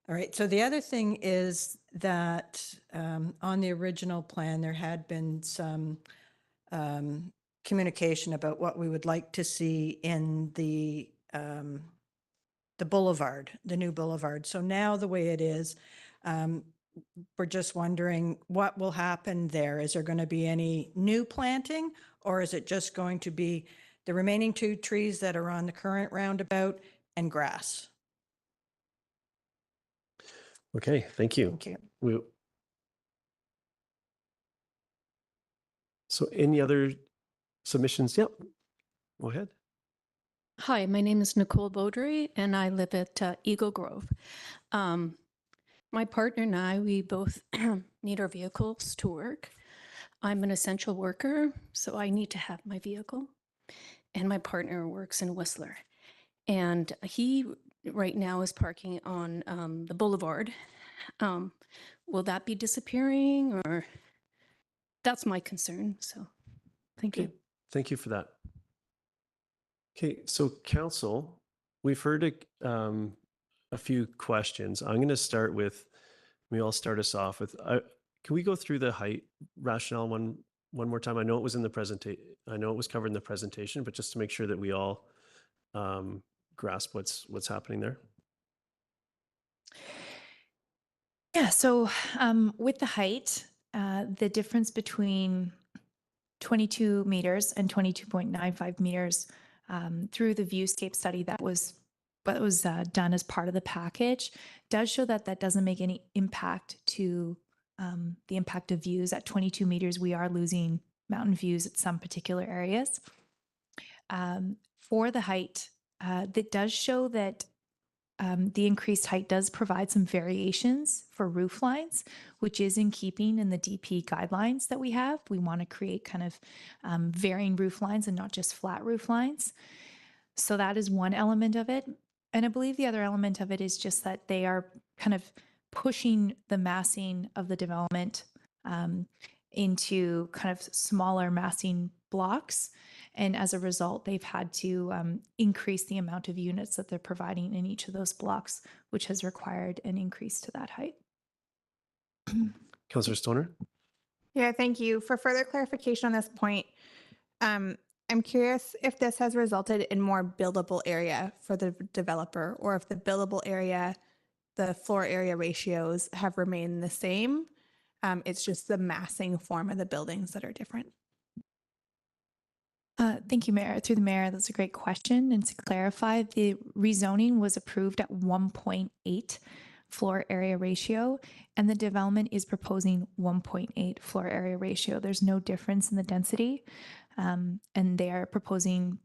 All right, so the other thing is that on the original plan, there had been some communication about what we would like to see in the boulevard, the new boulevard. So now the way it is, we're just wondering what will happen there. Is there going to be any new planting, or is it just going to be the remaining 2 trees that are on the current roundabout and grass? Okay, thank you. Thank you. So any other submissions? Yep, go ahead. Hi, my name is Nicole Beaudry, and I live at Eagle Grove. My partner and I, we both need our vehicles to work. I'm an essential worker, so I need to have my vehicle. And my partner works in Whistler. And he right now is parking on the boulevard. Will that be disappearing, or that's my concern? So thank you. Thank you for that. Okay, so council, we've heard a few questions. I'm going to start with, I'll start us off with, can we go through the height rationale one more time? I know it was in the presentation. I know it was covered in the presentation, but just to make sure that we all grasp what's happening there. Yeah, so with the height, the difference between 22 meters and 22.95 meters through the viewscape study that was done as part of the package does show that doesn't make any impact to the impact of views. At 22 meters, we are losing mountain views at some particular areas. For the height, that does show that the increased height does provide some variations for roof lines, which is in keeping in the DP guidelines that we have. We want to create kind of varying roof lines and not just flat roof lines. So that is one element of it. And I believe the other element of it is just that they are kind of pushing the massing of the development into kind of smaller massing blocks. And as a result, they've had to increase the amount of units that they're providing in each of those blocks, which has required an increase to that height. Councillor Stoner? Yeah, thank you. For further clarification on this point, I'm curious if this has resulted in more buildable area for the developer, or if the buildable area, the floor area ratios have remained the same. It's just the massing form of the buildings that are different. Thank you, Mayor. Through the Mayor, that's a great question. And to clarify, the rezoning was approved at 1.8 floor area ratio, and the development is proposing 1.8 floor area ratio. There's no difference in the density, and they are proposing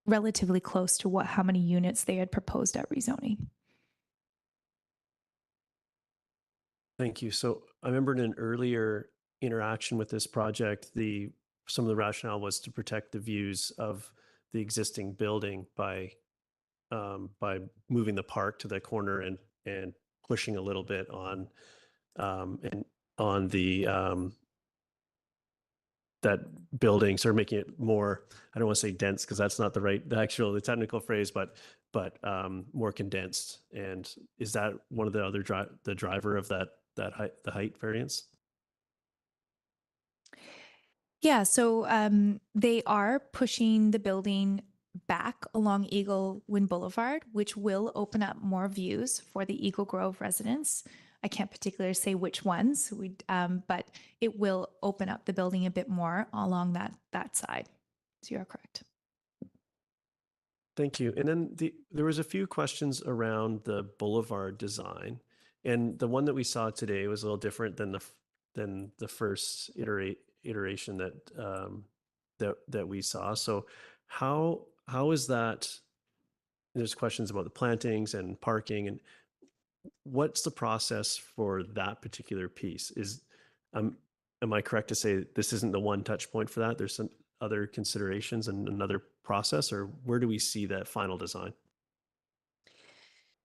relatively close to how many units they had proposed at rezoning. Thank you. So I remember in an earlier interaction with this project, some of the rationale was to protect the views of the existing building by moving the park to the corner and pushing a little bit on the that building, sort of making it more, I don't want to say dense because that's not the technical phrase, but more condensed. And is that one of the other the driver of the height variance? Yeah, so they are pushing the building back along Eagle Wind Boulevard, which will open up more views for the Eagle Grove residents. I can't particularly say which ones, but it will open up the building a bit more along that side. So you're correct. Thank you. And then there was a few questions around the boulevard design, and the one that we saw today was a little different than the first iteration that we saw. So how is that? There's questions about the plantings and parking, and what's the process for that particular piece? Am I correct to say this isn't the one touch point for that? There's some other considerations and another process, or where do we see that final design?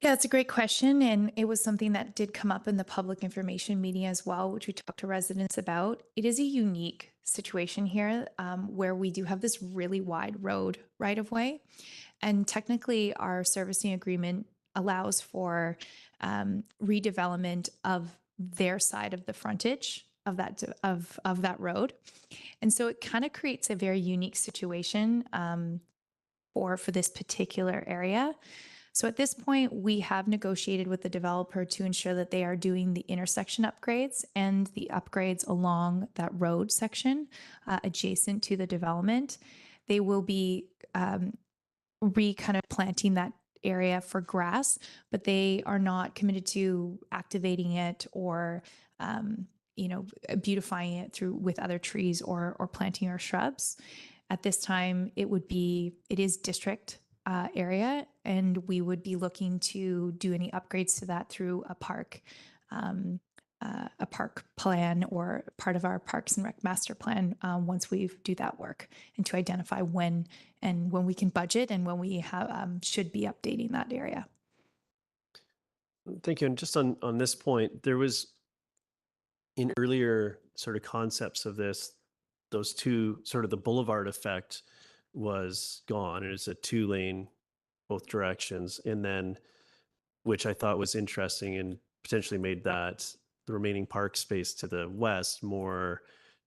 Yeah, it's a great question. And it was something that did come up in the public information meeting as well, which we talked to residents about. It is a unique situation here where we do have this really wide road right of way. And technically, our servicing agreement allows for redevelopment of their side of the frontage of that road. And so it kind of creates a very unique situation for this particular area. So at this point, we have negotiated with the developer to ensure that they are doing the intersection upgrades and the upgrades along that road section adjacent to the development. They will be kind of planting that area for grass, but they are not committed to activating it or beautifying it with other trees or planting or shrubs. At this time, it is district area, and we would be looking to do any upgrades to that through a park plan or part of our Parks and Rec master plan once we do that work, and to identify when we can budget and when we should be updating that area. Thank you. And just on this point, there was in earlier sort of concepts of this, those two, sort of the boulevard effect was gone, and it's a 2-lane both directions, and then, which I thought was interesting and potentially made that the remaining park space to the west more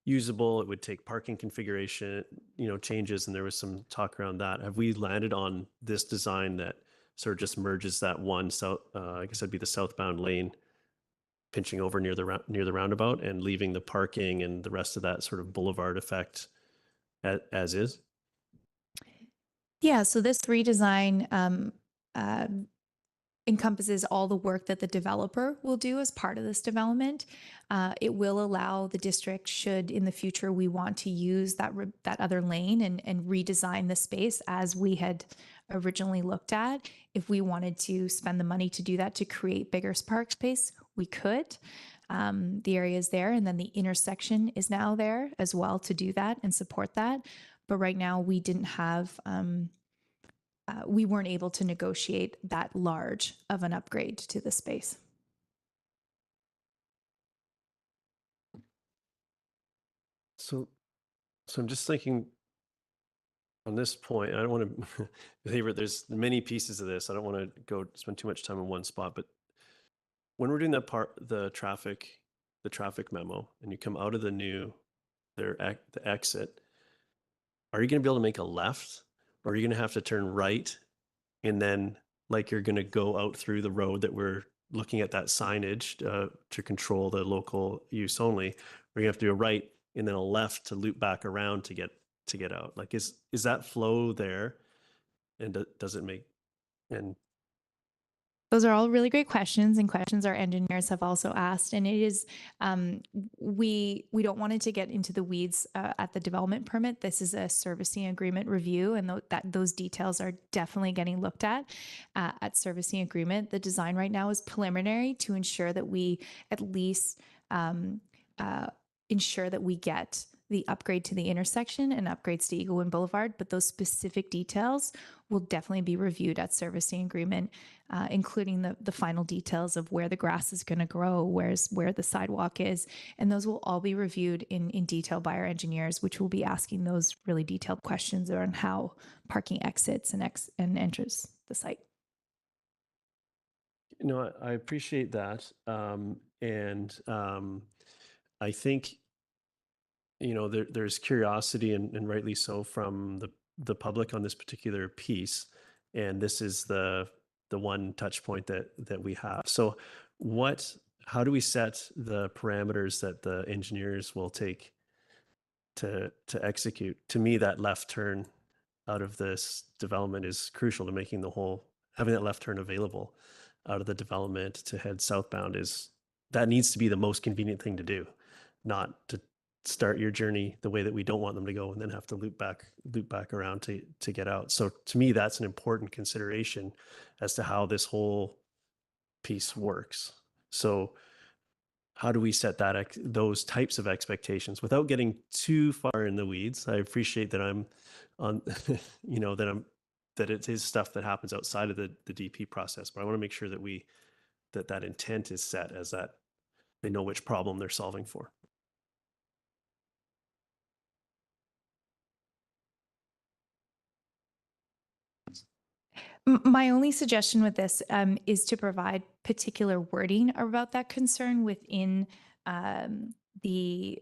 usable. It would take parking configuration changes, and there was some talk around that. Have we landed on this design that sort of just merges that one south, I guess that'd be the southbound lane, pinching over near the roundabout and leaving the parking and the rest of that sort of boulevard effect as is? Yeah, so this redesign encompasses all the work that the developer will do as part of this development. It will allow the district, should in the future we want to use that other lane and redesign the space as we had originally looked at. If we wanted to spend the money to do that, to create bigger park space, we could. The area is there, and then the intersection is now there as well to do that and support that. But right now we didn't have we weren't able to negotiate that large of an upgrade to the space. So I'm just thinking on this point, I don't want to belabor, there's many pieces of this. I don't want to go spend too much time in one spot, but when we're doing that part, the traffic memo, and you come out of the exit, are you going to be able to make a left, or are you going to have to turn right and then like you're going to go out through the road that we're looking at that signage to control the local use only, or you have to do a right and then a left to loop back around to get out? Like, is that flow there, and does it make, and Those are all really great questions, and questions our engineers have also asked. And it is, we don't want it to get into the weeds at the development permit. This is a servicing agreement review, and those details are definitely getting looked at servicing agreement. The design right now is preliminary to ensure that we at least ensure that we get the upgrade to the intersection and upgrades to Eagle Wind Boulevard, but those specific details will definitely be reviewed at servicing agreement, including the final details of where the grass is going to grow, where the sidewalk is, and those will all be reviewed in detail by our engineers, which will be asking those really detailed questions around how parking exits and enters the site. I appreciate that, I think there's curiosity, and rightly so, from the public on this particular piece, and this is the one touch point that we have. So how do we set the parameters that the engineers will take to execute? To me, that left turn out of this development is crucial to making having that left turn available out of the development to head southbound. That needs to be the most convenient thing to do, not to start your journey the way that we don't want them to go and then have to loop back around to get out. So to me, that's an important consideration as to how this whole piece works. So how do we set those types of expectations without getting too far in the weeds? I appreciate that I'm on, that it is stuff that happens outside of the DP process, but I want to make sure that that intent is set as that they know which problem they're solving for. My only suggestion with this is to provide particular wording about that concern within the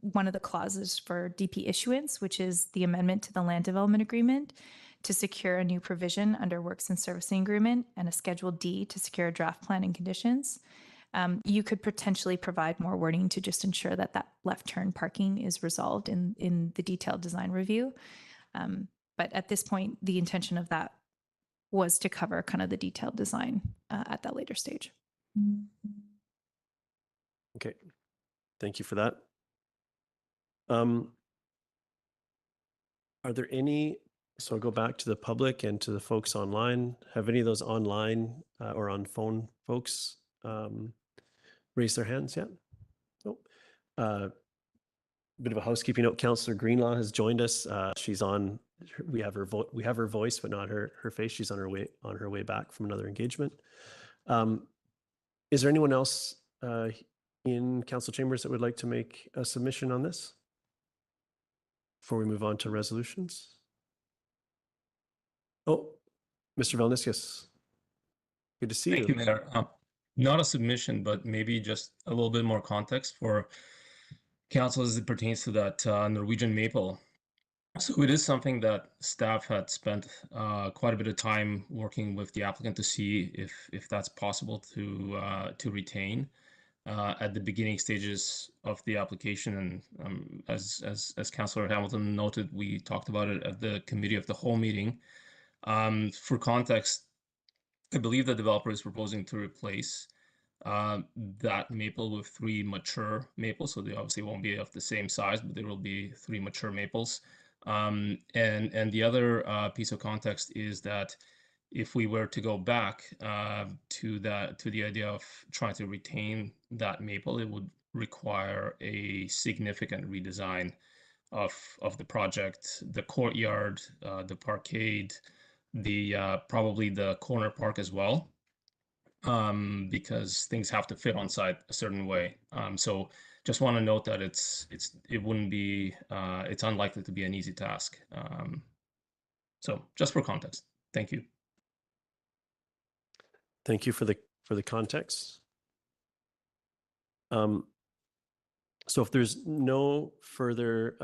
one of the clauses for DP issuance, which is the amendment to the land development agreement to secure a new provision under works and servicing agreement, and a Schedule D to secure a draft plan and conditions. You could potentially provide more wording to just ensure that that left turn parking is resolved in the detailed design review. But at this point, the intention of that was to cover kind of the detailed design at that later stage. Okay, thank you for that. Are there any, so I'll go back to the public and to the folks online. Have any of those online or on phone folks raised their hands yet? Nope. Bit of a housekeeping note, Councillor Greenlaw has joined us. She's on, we have her voice, but not her face. She's on her way back from another engagement. Is there anyone else in council chambers that would like to make a submission on this before we move on to resolutions? Oh, Mr. Valniscus, good to see you. Thank you, Mayor. Not a submission, but maybe just a little bit more context for council as it pertains to that Norwegian maple. So it is something that staff had spent quite a bit of time working with the applicant to see if that's possible to retain at the beginning stages of the application. And as Councillor Hamilton noted, we talked about it at the committee of the whole meeting. For context, I believe the developer is proposing to replace that maple with 3 mature maples. So they obviously won't be of the same size, but there will be 3 mature maples. And the other piece of context is that if we were to go back to the idea of trying to retain that maple, it would require a significant redesign of the project, the courtyard, the parkade, the probably the corner park as well, because things have to fit on site a certain way. So just want to note that it wouldn't be it's unlikely to be an easy task. So just for context, thank you. Thank you for the context. So if there's no further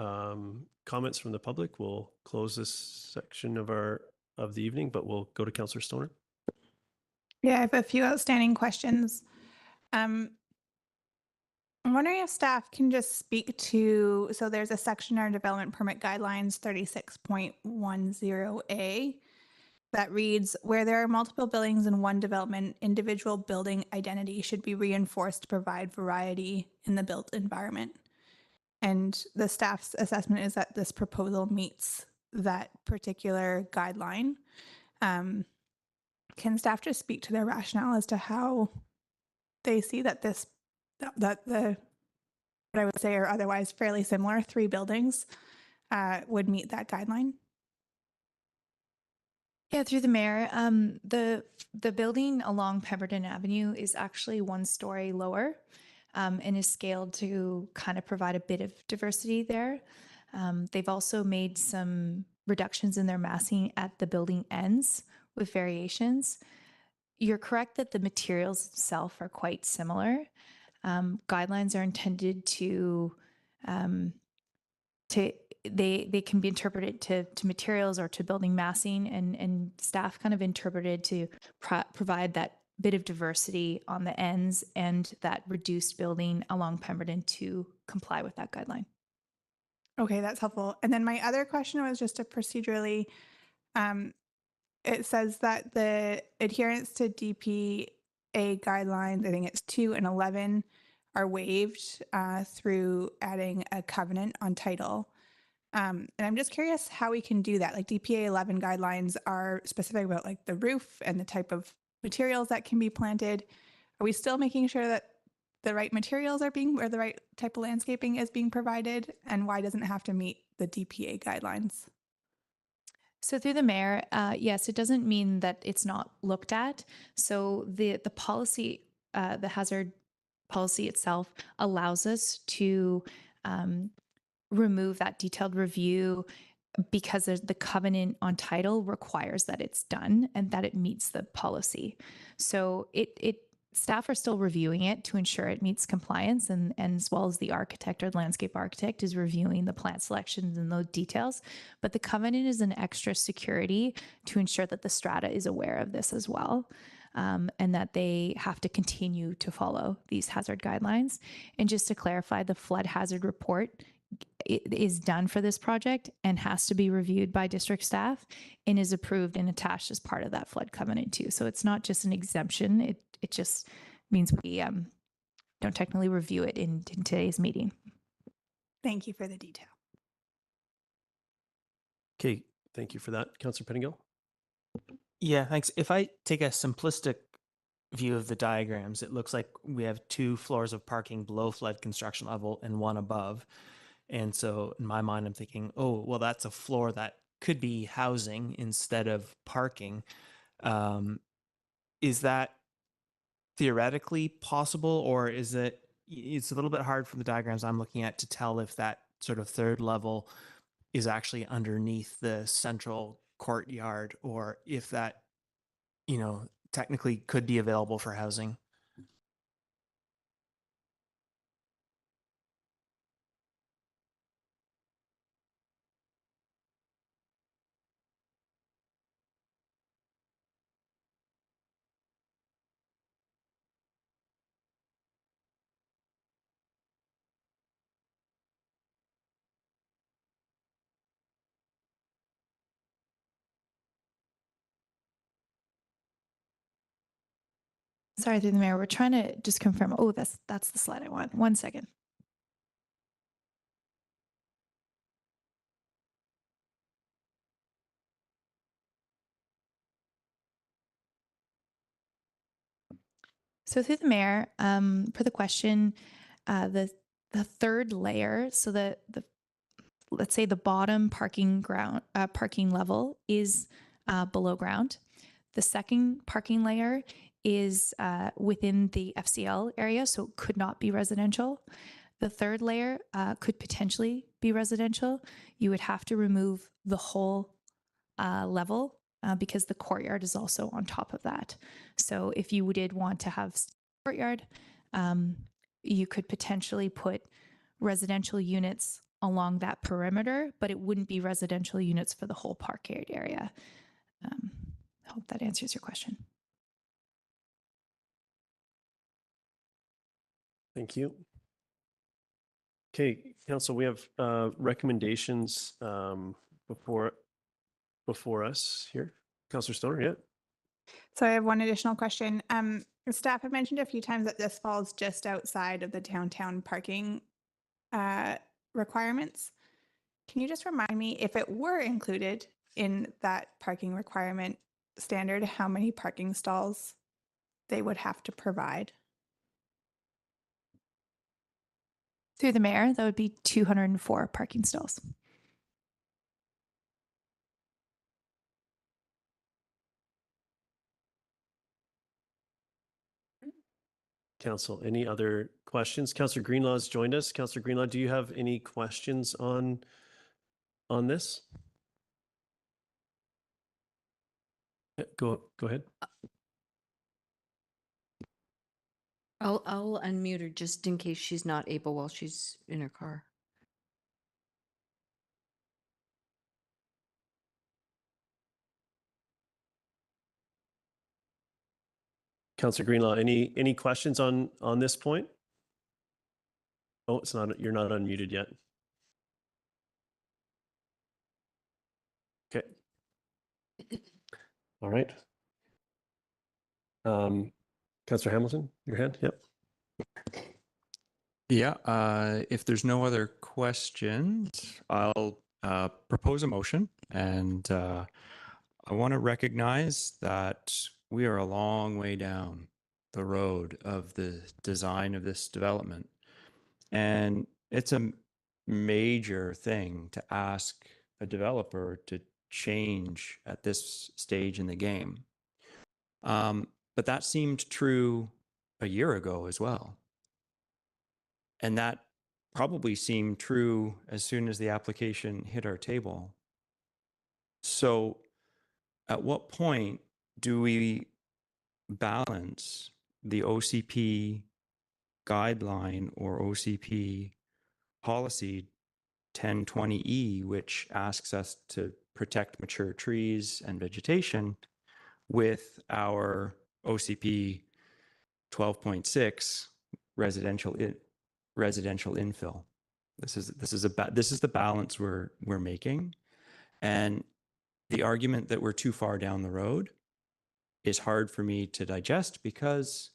comments from the public, we'll close this section of the evening, but we'll go to Councillor Stoner. Yeah, I have a few outstanding questions. I'm wondering if staff can just speak to, so there's a section in our development permit guidelines 36.10A that reads, where there are multiple buildings in one development, individual building identity should be reinforced to provide variety in the built environment. And the staff's assessment is that this proposal meets that particular guideline. Can staff just speak to their rationale as to how they see that what I would say are otherwise fairly similar 3 buildings would meet that guideline? Yeah, through the mayor, the building along Pemberton Avenue is actually 1 story lower and is scaled to kind of provide a bit of diversity there. They've also made some reductions in their massing at the building ends with variations. You're correct that the materials itself are quite similar. Guidelines are intended to they can be interpreted to materials or to building massing, and staff kind of interpreted to provide that bit of diversity on the ends and that reduced building along Pemberton to comply with that guideline. Okay, that's helpful. And then my other question was just a procedurally, it says that the adherence to DPA guidelines, I think it's 2 and 11, are waived through adding a covenant on title. And I'm just curious how we can do that. Like DPA 11 guidelines are specific about like the roof and the type of materials that can be planted. Are we still making sure that the right materials are being, or the right type of landscaping is being provided? And why doesn't it have to meet the DPA guidelines? So through the mayor, yes, it doesn't mean that it's not looked at. So the policy, the hazard policy itself allows us to remove that detailed review because the covenant on title requires that it's done and that it meets the policy. So staff are still reviewing it to ensure it meets compliance, and as well as the architect or the landscape architect is reviewing the plant selections and those details. But the covenant is an extra security to ensure that the strata is aware of this as well. And that they have to continue to follow these hazard guidelines. And just to clarify, the flood hazard report is done for this project and has to be reviewed by district staff and is approved and attached as part of that flood covenant too. So it's not just an exemption. It just means we don't technically review it in today's meeting. Thank you for the detail. Okay, thank you for that. Councillor Pettingill. Yeah, thanks. If I take a simplistic view of the diagrams, it looks like we have 2 floors of parking below flood construction level and 1 above. And so in my mind, I'm thinking, oh, well, that's a floor that could be housing instead of parking. Is that theoretically possible, or is it's a little bit hard from the diagrams I'm looking at to tell if that sort of 3rd level is actually underneath the central courtyard, or if that, technically could be available for housing? Sorry, through the mayor, we're trying to just confirm. Oh, that's the slide I want. 1 second. So through the mayor, for the question, the 3rd layer, so the let's say the bottom parking level is below ground. The second parking layer is within the FCL area, so it could not be residential. The third layer could potentially be residential. You would have to remove the whole level because the courtyard is also on top of that. So if you did want to have courtyard, you could potentially put residential units along that perimeter, but it wouldn't be residential units for the whole parkade area. I hope that answers your question. Thank you. Okay, Council, we have recommendations before us here. Councillor Stoner, yeah. So I have one additional question. Staff have mentioned a few times that this falls just outside of the downtown parking requirements. Can you just remind me, if it were included in that parking requirement standard, how many parking stalls they would have to provide? Through the mayor, that would be 204 parking stalls. Council, any other questions? Councillor Greenlaw has joined us. Councillor Greenlaw, do you have any questions on this? Yeah, go ahead. I'll unmute her just in case she's not able while she's in her car. Councillor Greenlaw, any questions on this point? Oh, it's not. You're not unmuted yet. Okay. All right. Councillor Hamilton, your hand. Yep. Yeah, if there's no other questions, I'll propose a motion, and I want to recognize that we are a long way down the road of the design of this development. And it's a major thing to ask a developer to change at this stage in the game. But that seemed true a year ago as well. And that probably seemed true as soon as the application hit our table. So at what point do we balance the OCP guideline or OCP policy 1020E, which asks us to protect mature trees and vegetation, with our OCP 12.6 residential infill? This is the balance we're making, and the argument that we're too far down the road is hard for me to digest because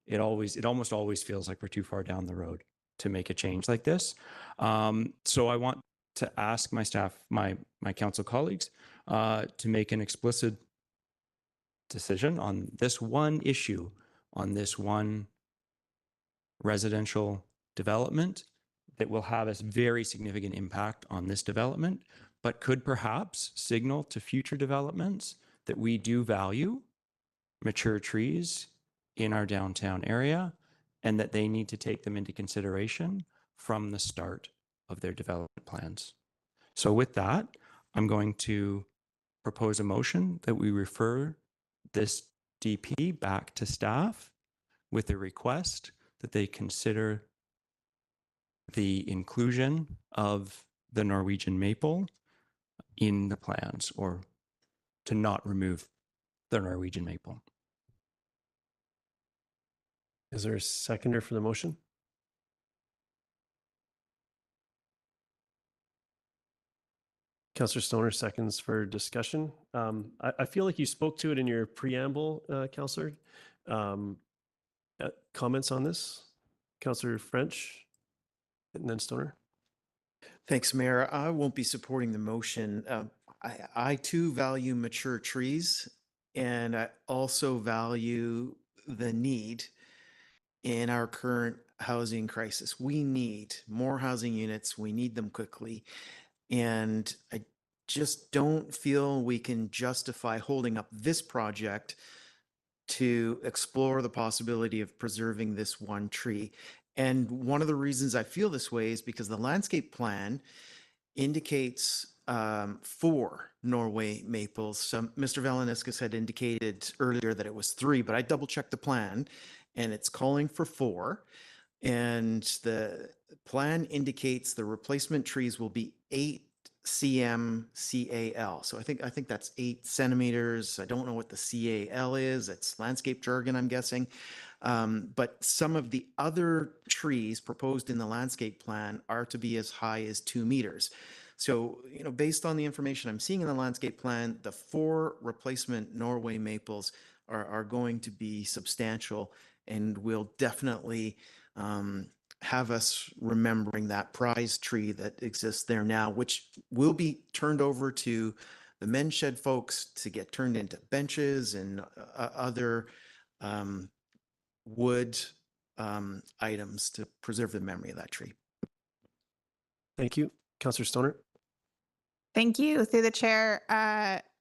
it almost always feels like we're too far down the road to make a change like this. So I want to ask my staff, my council colleagues, to make an explicit decision on this one issue, on this one residential development that will have a very significant impact on this development, but could perhaps signal to future developments that we do value mature trees in our downtown area and that they need to take them into consideration from the start of their development plans. So with that, I'm going to propose a motion that we refer this DP back to staff with a request that they consider the inclusion of the Norwegian maple in the plans, or to not remove the Norwegian maple. Is there a seconder for the motion? Councillor Stoner seconds for discussion. I feel like you spoke to it in your preamble, Councillor. Comments on this? Councillor French and then Stoner. Thanks, Mayor. I won't be supporting the motion. I too value mature trees, and I also value the need in our current housing crisis. We need more housing units. We need them quickly. And just don't feel we can justify holding up this project to explore the possibility of preserving this one tree. And one of the reasons I feel this way is because the landscape plan indicates 4 Norway maples. Mr. Valeniskis had indicated earlier that it was 3, but I double checked the plan and it's calling for 4. And the plan indicates the replacement trees will be 8 cm CAL. So I think that's 8 centimeters. I don't know what the CAL is. It's landscape jargon, I'm guessing. But some of the other trees proposed in the landscape plan are to be as high as 2 meters. So, based on the information I'm seeing in the landscape plan, the 4 replacement Norway maples are going to be substantial and will definitely have us remembering that prize tree that exists there now, which will be turned over to the men's shed folks to get turned into benches and other wood items to preserve the memory of that tree. Thank you. Councillor Stoner. Thank you. Through the chair,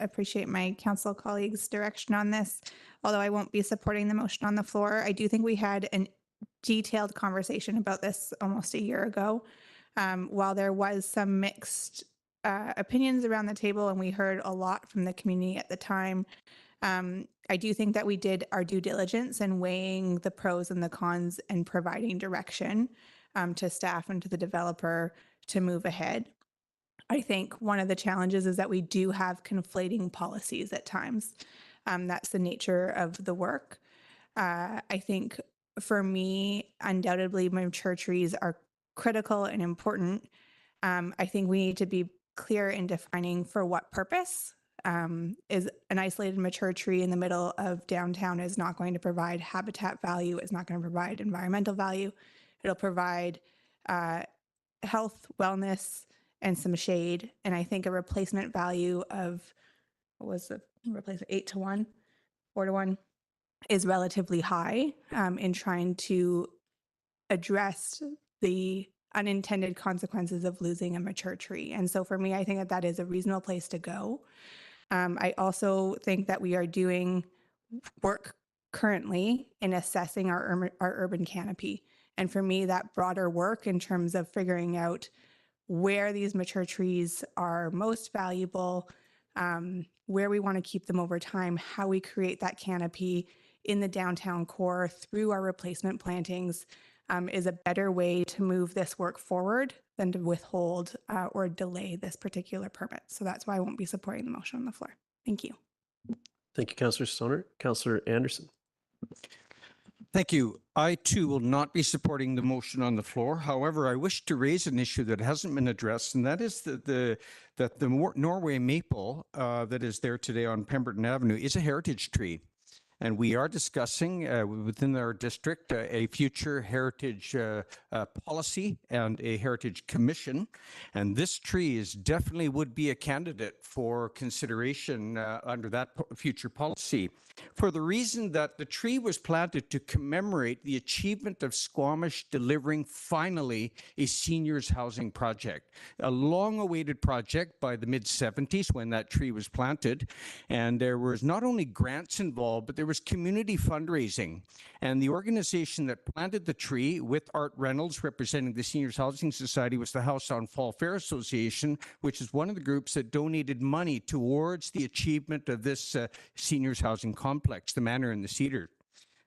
appreciate my council colleagues' direction on this. Although I won't be supporting the motion on the floor, I do think we had a detailed conversation about this almost a year ago. While there was some mixed opinions around the table and we heard a lot from the community at the time, I do think that we did our due diligence in weighing the pros and the cons and providing direction to staff and to the developer to move ahead. I think one of the challenges is that we do have conflating policies at times. That's the nature of the work. I think for me, undoubtedly, mature trees are critical and important. I think we need to be clear in defining for what purpose. Is an isolated mature tree in the middle of downtown is not going to provide habitat value. It's not going to provide environmental value. It'll provide health, wellness, and some shade. And I think a replacement value of, what was the replacement, 8 to 1, 4 to 1, is relatively high in trying to address the unintended consequences of losing a mature tree. And so for me, I think that that is a reasonable place to go. I also think that we are doing work currently in assessing our urban canopy. And for me, that broader work in terms of figuring out where these mature trees are most valuable, where we want to keep them over time, how we create that canopy in the downtown core through our replacement plantings is a better way to move this work forward than to withhold or delay this particular permit. So that's why I won't be supporting the motion on the floor. Thank you. Thank you, Councillor Stoner. Councillor Anderson. Thank you. I too will not be supporting the motion on the floor. However, I wish to raise an issue that hasn't been addressed, and that is that the Norway maple that is there today on Pemberton Avenue is a heritage tree. And we are discussing within our district a future heritage policy and a heritage commission. And this tree is definitely would be a candidate for consideration under that future policy, for the reason that the tree was planted to commemorate the achievement of Squamish delivering finally a seniors housing project, a long-awaited project by the mid-70s when that tree was planted. And there was not only grants involved, but there was community fundraising. And the organization that planted the tree with Art Reynolds representing the Seniors Housing Society was the House on Fall Fair Association, which is one of the groups that donated money towards the achievement of this seniors housing complex, the Manor and the Cedar.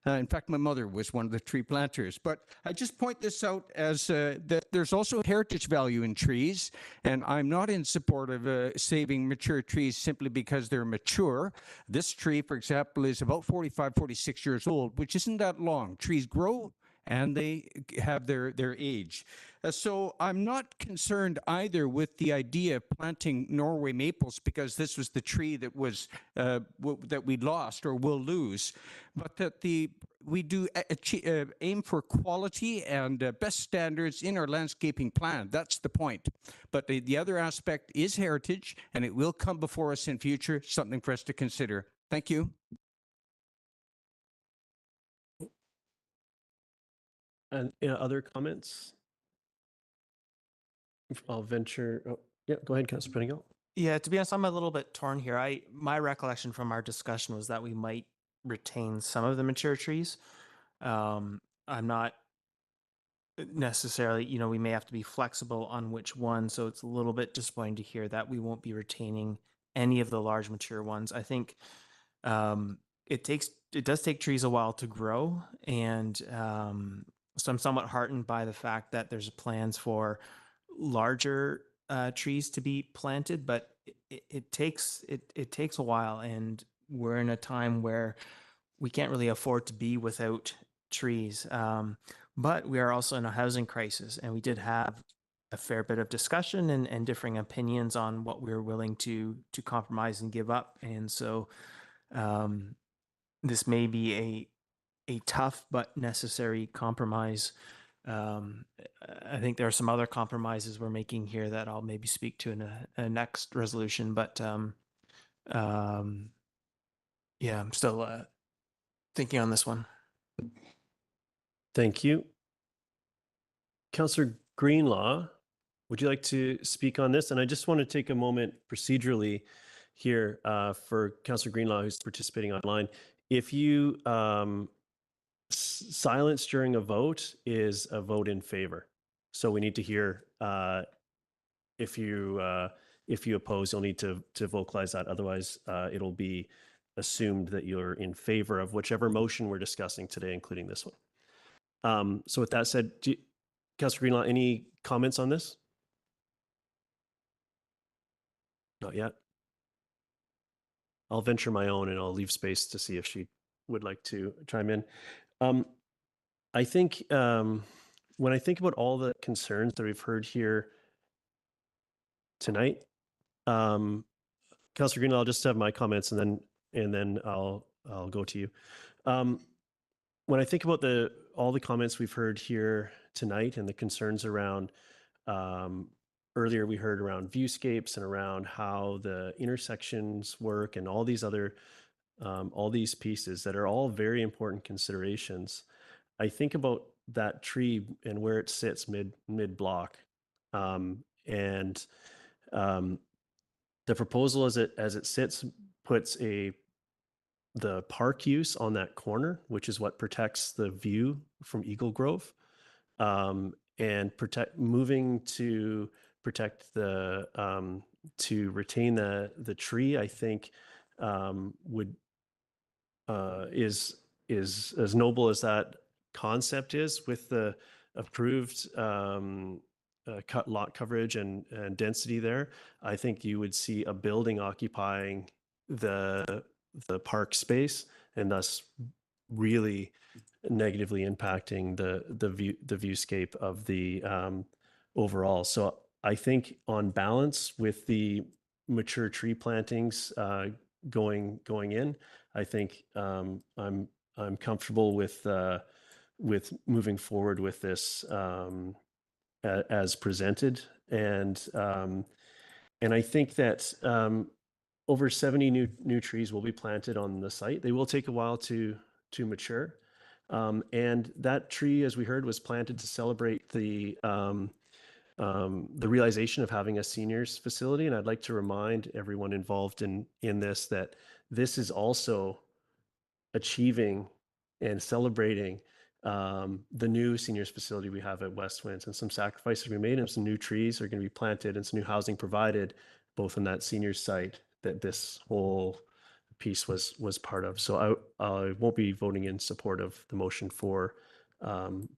In fact, my mother was one of the tree planters. But I just point this out as that there's also heritage value in trees, and I'm not in support of saving mature trees simply because they're mature. This tree, for example, is about 45, 46 years old, which isn't that long. Trees grow and they have their age. So I'm not concerned either with the idea of planting Norway maples because this was the tree that was that we lost or will lose, but that we do aim for quality and best standards in our landscaping plan. That's the point. But the other aspect is heritage, and it will come before us in future, something for us to consider. Thank you. And other comments? I'll venture. Oh, yeah, go ahead, Councillor Penigal. Yeah, to be honest, I'm a little bit torn here. My recollection from our discussion was that we might retain some of the mature trees. I'm not necessarily, we may have to be flexible on which one. So it's a little bit disappointing to hear that we won't be retaining any of the large mature ones. I think it does take trees a while to grow, and so I'm somewhat heartened by the fact that there's plans for larger trees to be planted, but it takes a while, and we're in a time where we can't really afford to be without trees. But we are also in a housing crisis, and we did have a fair bit of discussion and differing opinions on what we're willing to compromise and give up. And so this may be a tough but necessary compromise. I think there are some other compromises we're making here that I'll maybe speak to in a next resolution. But yeah, I'm still thinking on this one. Thank you. Councillor Greenlaw, would you like to speak on this? And I just want to take a moment procedurally here for Councillor Greenlaw, who's participating online. If you silence during a vote is a vote in favor. So we need to hear if you oppose, you'll need to vocalize that. Otherwise, it'll be assumed that you're in favor of whichever motion we're discussing today, including this one. So with that said, Councillor Greenlaw, any comments on this? Not yet. I'll venture my own and I'll leave space to see if she would like to chime in. I think when I think about all the concerns that we've heard here tonight, Councillor Greenlaw, I'll just have my comments and then I'll go to you. When I think about all the comments we've heard here tonight and the concerns around, earlier we heard around viewscapes and around how the intersections work and all these other, all these pieces that are all very important considerations. I think about that tree and where it sits mid block, and the proposal as it sits puts the park use on that corner, which is what protects the view from Eagle Grove, and moving to protect to retain the tree. I think would is as noble as that concept is, with the approved cut lot coverage and density there. I think you would see a building occupying the park space and thus really negatively impacting the viewscape of the overall. So I think on balance, with the mature tree plantings going in, I think I'm comfortable with moving forward with this as presented, and I think that over 70 new trees will be planted on the site. They will take a while to mature, and that tree, as we heard, was planted to celebrate the realization of having a seniors facility. And I'd like to remind everyone involved in this that this is also achieving and celebrating the new seniors facility we have at Westwinds, and some sacrifices we made, and some new trees are going to be planted and some new housing provided both in that seniors site that this whole piece was part of. So I won't be voting in support of the motion for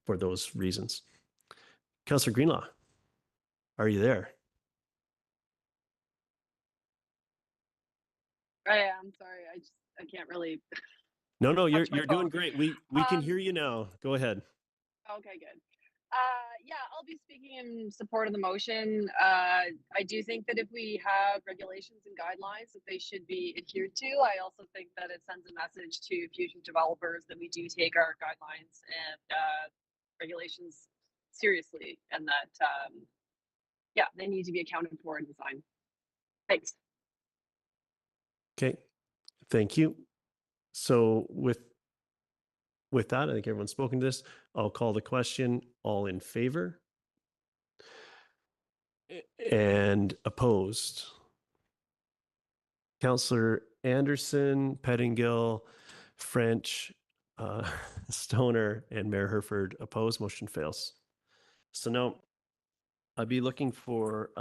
those reasons. Councillor Greenlaw, are you there? I am sorry. I can't really. No, you're touch my doing phone. great. We can hear you now. Go ahead. Okay, good. Yeah, I'll be speaking in support of the motion. I do think that if we have regulations and guidelines, that they should be adhered to. I also think that it sends a message to future developers that we do take our guidelines and regulations seriously, and that yeah, they need to be accounted for in design. Thanks. Okay, thank you. So with that, I think everyone's spoken to this. I'll call the question. All in favor? And opposed? Councillor Anderson, Pettingill, French, Stoner, and Mayor Herford opposed. Motion fails. So now I'd be looking for,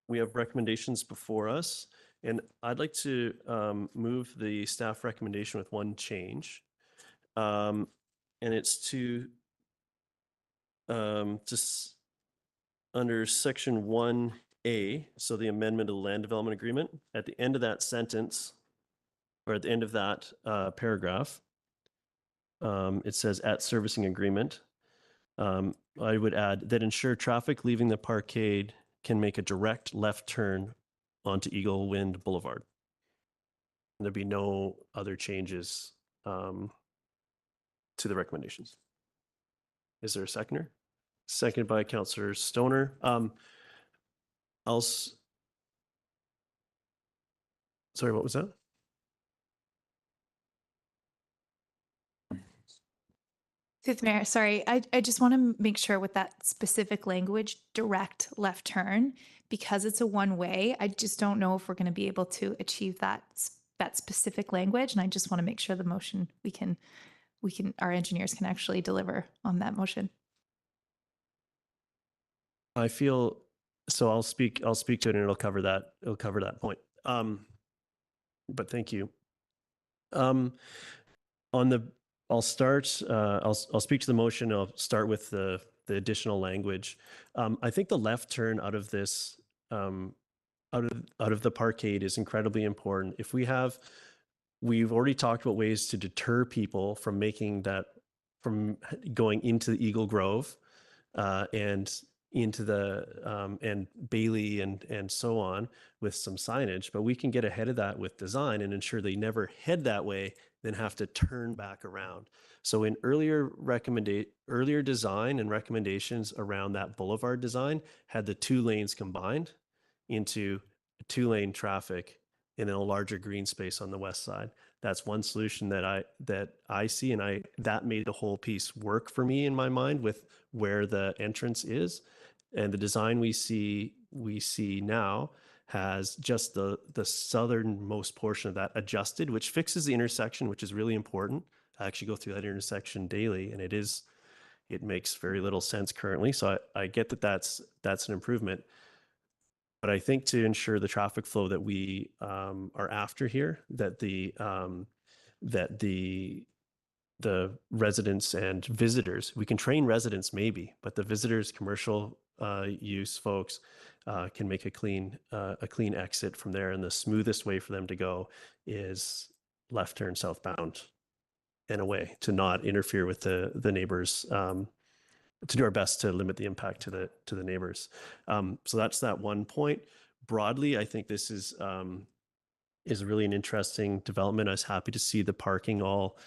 we have recommendations before us, and I'd like to move the staff recommendation with one change. And it's to just under section 1A, so the amendment of the land development agreement, at the end of that sentence, or at the end of that paragraph, it says at servicing agreement. I would add that ensure traffic leaving the parkade can make a direct left turn onto Eagle Wind Boulevard. And there'd be no other changes to the recommendations. Is there a seconder? Seconded by Councillor Stoner. Sorry, what was that? Through the mayor, sorry, I just want to make sure with that specific language, direct left turn, because it's a one way. I just don't know if we're going to be able to achieve that specific language, and I just want to make sure the motion our engineers can actually deliver on that motion. I feel so. I'll speak to it, and it'll cover that point. But thank you. I'll start. I'll speak to the motion. I'll start with the additional language. I think the left turn out of this, out of the parkade is incredibly important. We've already talked about ways to deter people from from going into the Eagle Grove, and into the and Bailey and so on with some signage, but we can get ahead of that with design and ensure they never head that way, then have to turn back around. So in earlier design and recommendations around that boulevard design had the 2 lanes combined into 2-lane traffic and then a larger green space on the west side. That's one solution that I see, and that made the whole piece work for me in my mind with where the entrance is. And the design we see now has just the southernmost portion of that adjusted, which fixes the intersection, which is really important. I actually go through that intersection daily, and it makes very little sense currently. So I get that that's an improvement. But I think to ensure the traffic flow that we are after here, that the residents and visitors, we can train residents maybe, but the visitors, commercial use folks can make a clean exit from there. And the smoothest way for them to go is left turn southbound in a way to not interfere with the neighbors, to do our best to limit the impact to the neighbors. So that's that one point. Broadly, I think this is really an interesting development. I was happy to see the parking all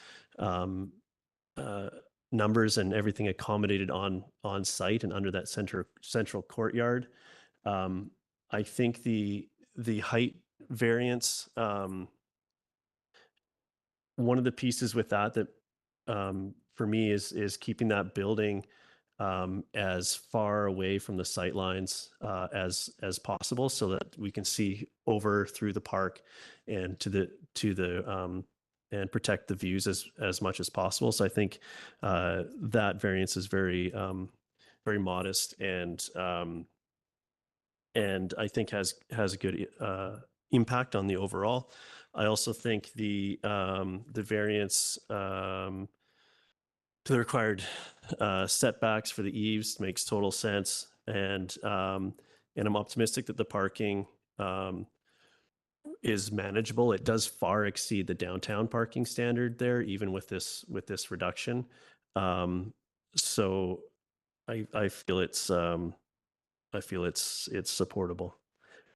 numbers and everything accommodated on site and under that central courtyard. I think the height variance, one of the pieces with that for me is keeping that building as far away from the sight lines as possible, so that we can see over through the park and to the and protect the views as much as possible. So I think that variance is very modest and I think has a good impact on the overall. I also think the variance to the required setbacks for the eaves makes total sense, and I'm optimistic that the parking is manageable. It does far exceed the downtown parking standard there, even with this reduction. So I feel it's supportable.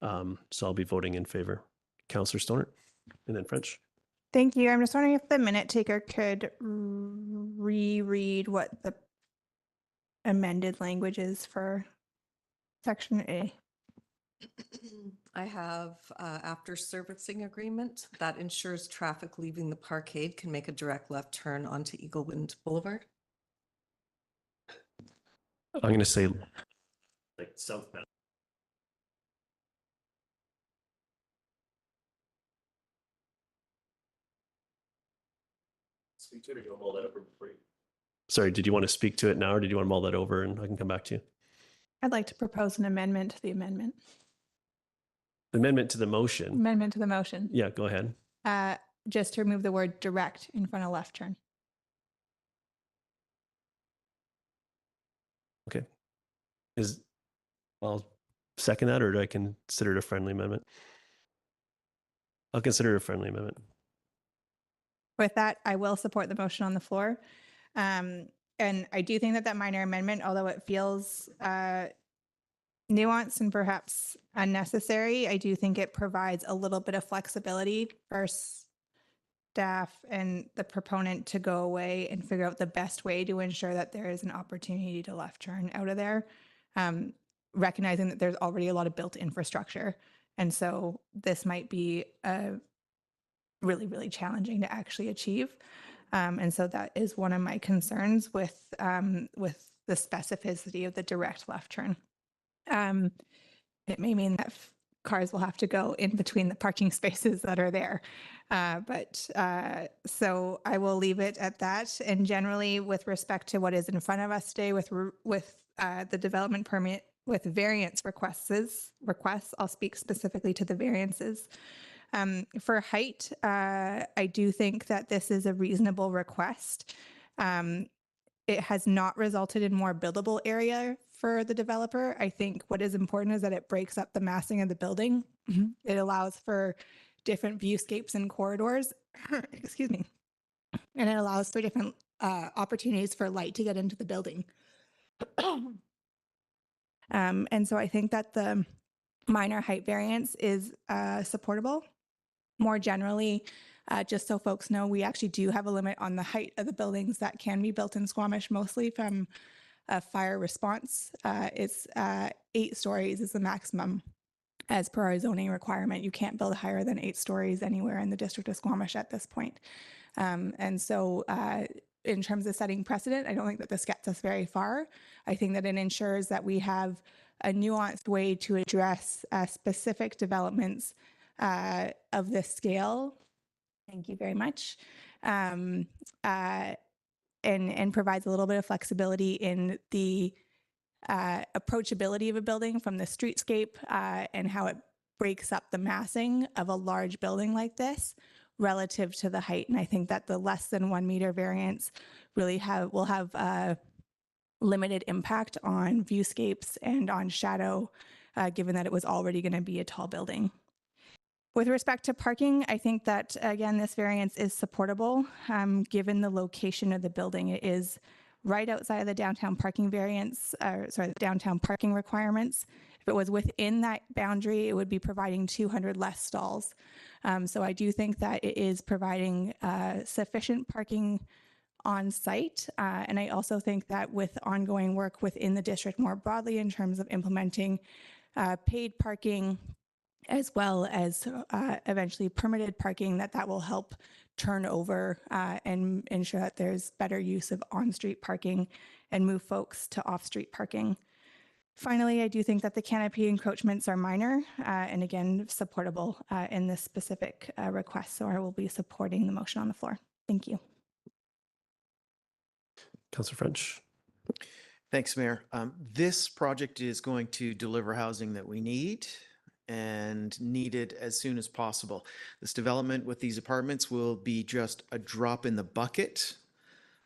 So I'll be voting in favor. Councillor Stoner, and then French. Thank you. I'm just wondering if the minute taker could reread what the amended language is for section A. I have after servicing agreement that ensures traffic leaving the parkade can make a direct left turn onto Eagle Wind Boulevard. I'm going to say like southbound. speak to it, or do you want to mull that over before you? Sorry, did you want to speak to it now, or did you want to mull that over and I can come back to you? I'd like to propose an amendment to the amendment. Amendment to the motion. Amendment to the motion. Yeah, go ahead. Just to remove the word direct in front of left turn. Okay. I'll second that, or do I consider it a friendly amendment? I'll consider it a friendly amendment. With that, I will support the motion on the floor. And I do think that that minor amendment, although it feels nuanced and perhaps unnecessary, I do think it provides a little bit of flexibility for staff and the proponent to go away and figure out the best way to ensure that there is an opportunity to left turn out of there, recognizing that there's already a lot of built infrastructure. And so this might be really, really challenging to actually achieve. And so that is one of my concerns with the specificity of the direct left turn. It may mean that cars will have to go in between the parking spaces that are there. So I will leave it at that. And generally, with respect to what is in front of us today with the development permit with variance requests, I'll speak specifically to the variances. For height, I do think that this is a reasonable request. It has not resulted in more buildable area for the developer. I think what is important is that it breaks up the massing of the building. It allows for different viewscapes and corridors, excuse me, and it allows for different opportunities for light to get into the building. And so I think that the minor height variance is supportable. More generally, just so folks know, we actually do have a limit on the height of the buildings that can be built in Squamish, mostly from a fire response. It's 8 stories is the maximum as per our zoning requirement. You can't build higher than 8 stories anywhere in the district of Squamish at this point. And so in terms of setting precedent, I don't think that this gets us very far. I think that it ensures that we have a nuanced way to address specific developments of this scale. Thank you very much. And provides a little bit of flexibility in the approachability of a building from the streetscape and how it breaks up the massing of a large building like this relative to the height. And I think that the less than 1 meter variance really will have a limited impact on viewscapes and on shadow, given that it was already going to be a tall building. With respect to parking, I think that, again, this variance is supportable given the location of the building. It is right outside of the downtown parking the downtown parking requirements. If it was within that boundary, it would be providing 200 less stalls. So I do think that it is providing sufficient parking on site. And I also think that with ongoing work within the district more broadly in terms of implementing paid parking, as well as eventually permitted parking, that will help turn over and ensure that there's better use of on-street parking and move folks to off-street parking. Finally, I do think that the canopy encroachments are minor and again, supportable in this specific request. So I will be supporting the motion on the floor. Thank you. Councillor French. Thanks, Mayor. This project is going to deliver housing that we need and needed as soon as possible. This development with these apartments will be just a drop in the bucket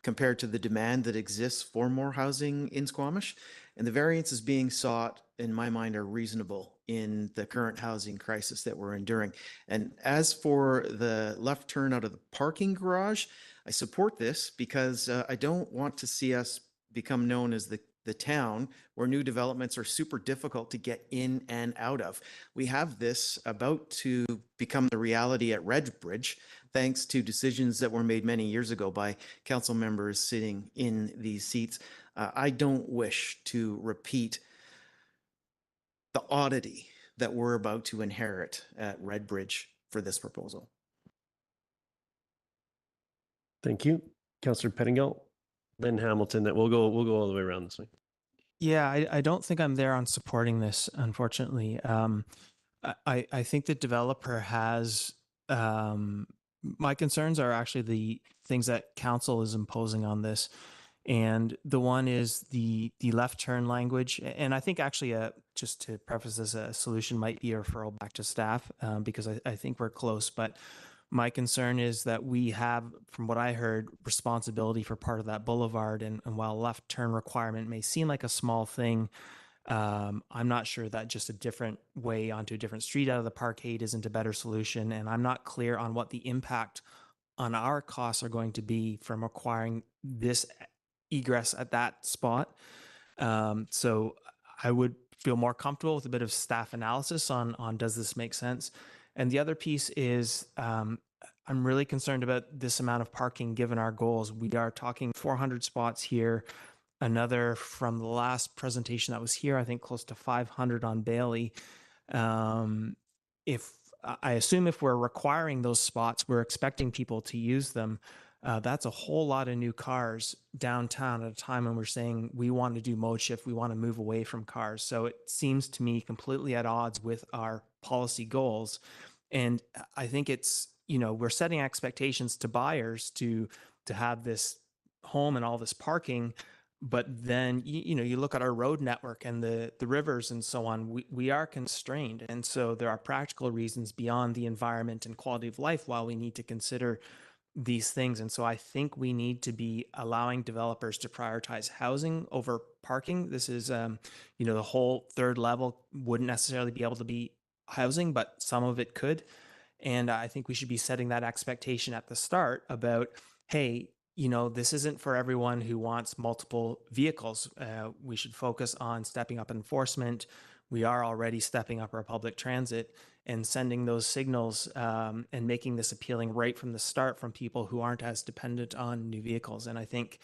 compared to the demand that exists for more housing in Squamish. And the variances being sought, in my mind, are reasonable in the current housing crisis that we're enduring. And as for the left turn out of the parking garage, I support this because I don't want to see us become known as the town where new developments are super difficult to get in and out of. We have this about to become the reality at Redbridge, thanks to decisions that were made many years ago by council members sitting in these seats. I don't wish to repeat the oddity that we're about to inherit at Redbridge for this proposal. Thank you. Councillor Pettingill, then Hamilton. That we'll go all the way around this way. Yeah, I don't think I'm there on supporting this, unfortunately. I think the developer has my concerns are actually the things that council is imposing on this. And the one is the left turn language. And I think actually, just to preface this, a solution might be a referral back to staff because I think we're close. But my concern is that we have, from what I heard, responsibility for part of that boulevard. And while left turn requirement may seem like a small thing, I'm not sure that just a different way onto a different street out of the parkade isn't a better solution. And I'm not clear on what the impact on our costs are going to be from acquiring this egress at that spot. So I would feel more comfortable with a bit of staff analysis on does this make sense? And the other piece is I'm really concerned about this amount of parking given our goals. We are talking 400 spots here. Another from the last presentation that was here, I think close to 500 on Bailey. If I assume if we're requiring those spots, we're expecting people to use them. That's a whole lot of new cars downtown at a time when we're saying we want to do mode shift, we want to move away from cars. So it seems to me completely at odds with our policy goals. And I think it's, we're setting expectations to buyers to have this home and all this parking. But then, you look at our road network and the rivers and so on, we are constrained. And so there are practical reasons beyond the environment and quality of life while we need to consider these things. And so I think we need to be allowing developers to prioritize housing over parking. This is, the whole third level wouldn't necessarily be able to be housing, but some of it could. And I think we should be setting that expectation at the start about, hey, this isn't for everyone who wants multiple vehicles. We should focus on stepping up enforcement. We are already stepping up our public transit and sending those signals and making this appealing right from the start from people who aren't as dependent on new vehicles. And I think,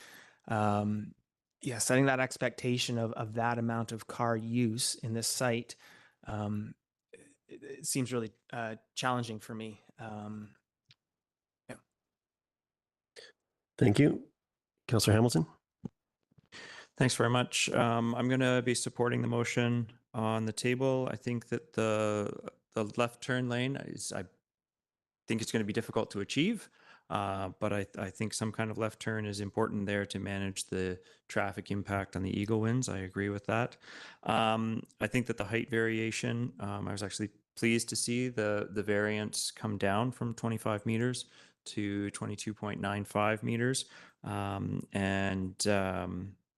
setting that expectation of that amount of car use in this site, it seems really challenging for me. Thank you. Councillor Hamilton. Thanks very much. I'm going to be supporting the motion on the table. I think that the left turn lane I think it's going to be difficult to achieve, but I think some kind of left turn is important there to manage the traffic impact on the Eagle Winds. I agree with that. I think that the height variation, I was actually pleased to see the variance come down from 25 meters to 22.95 meters.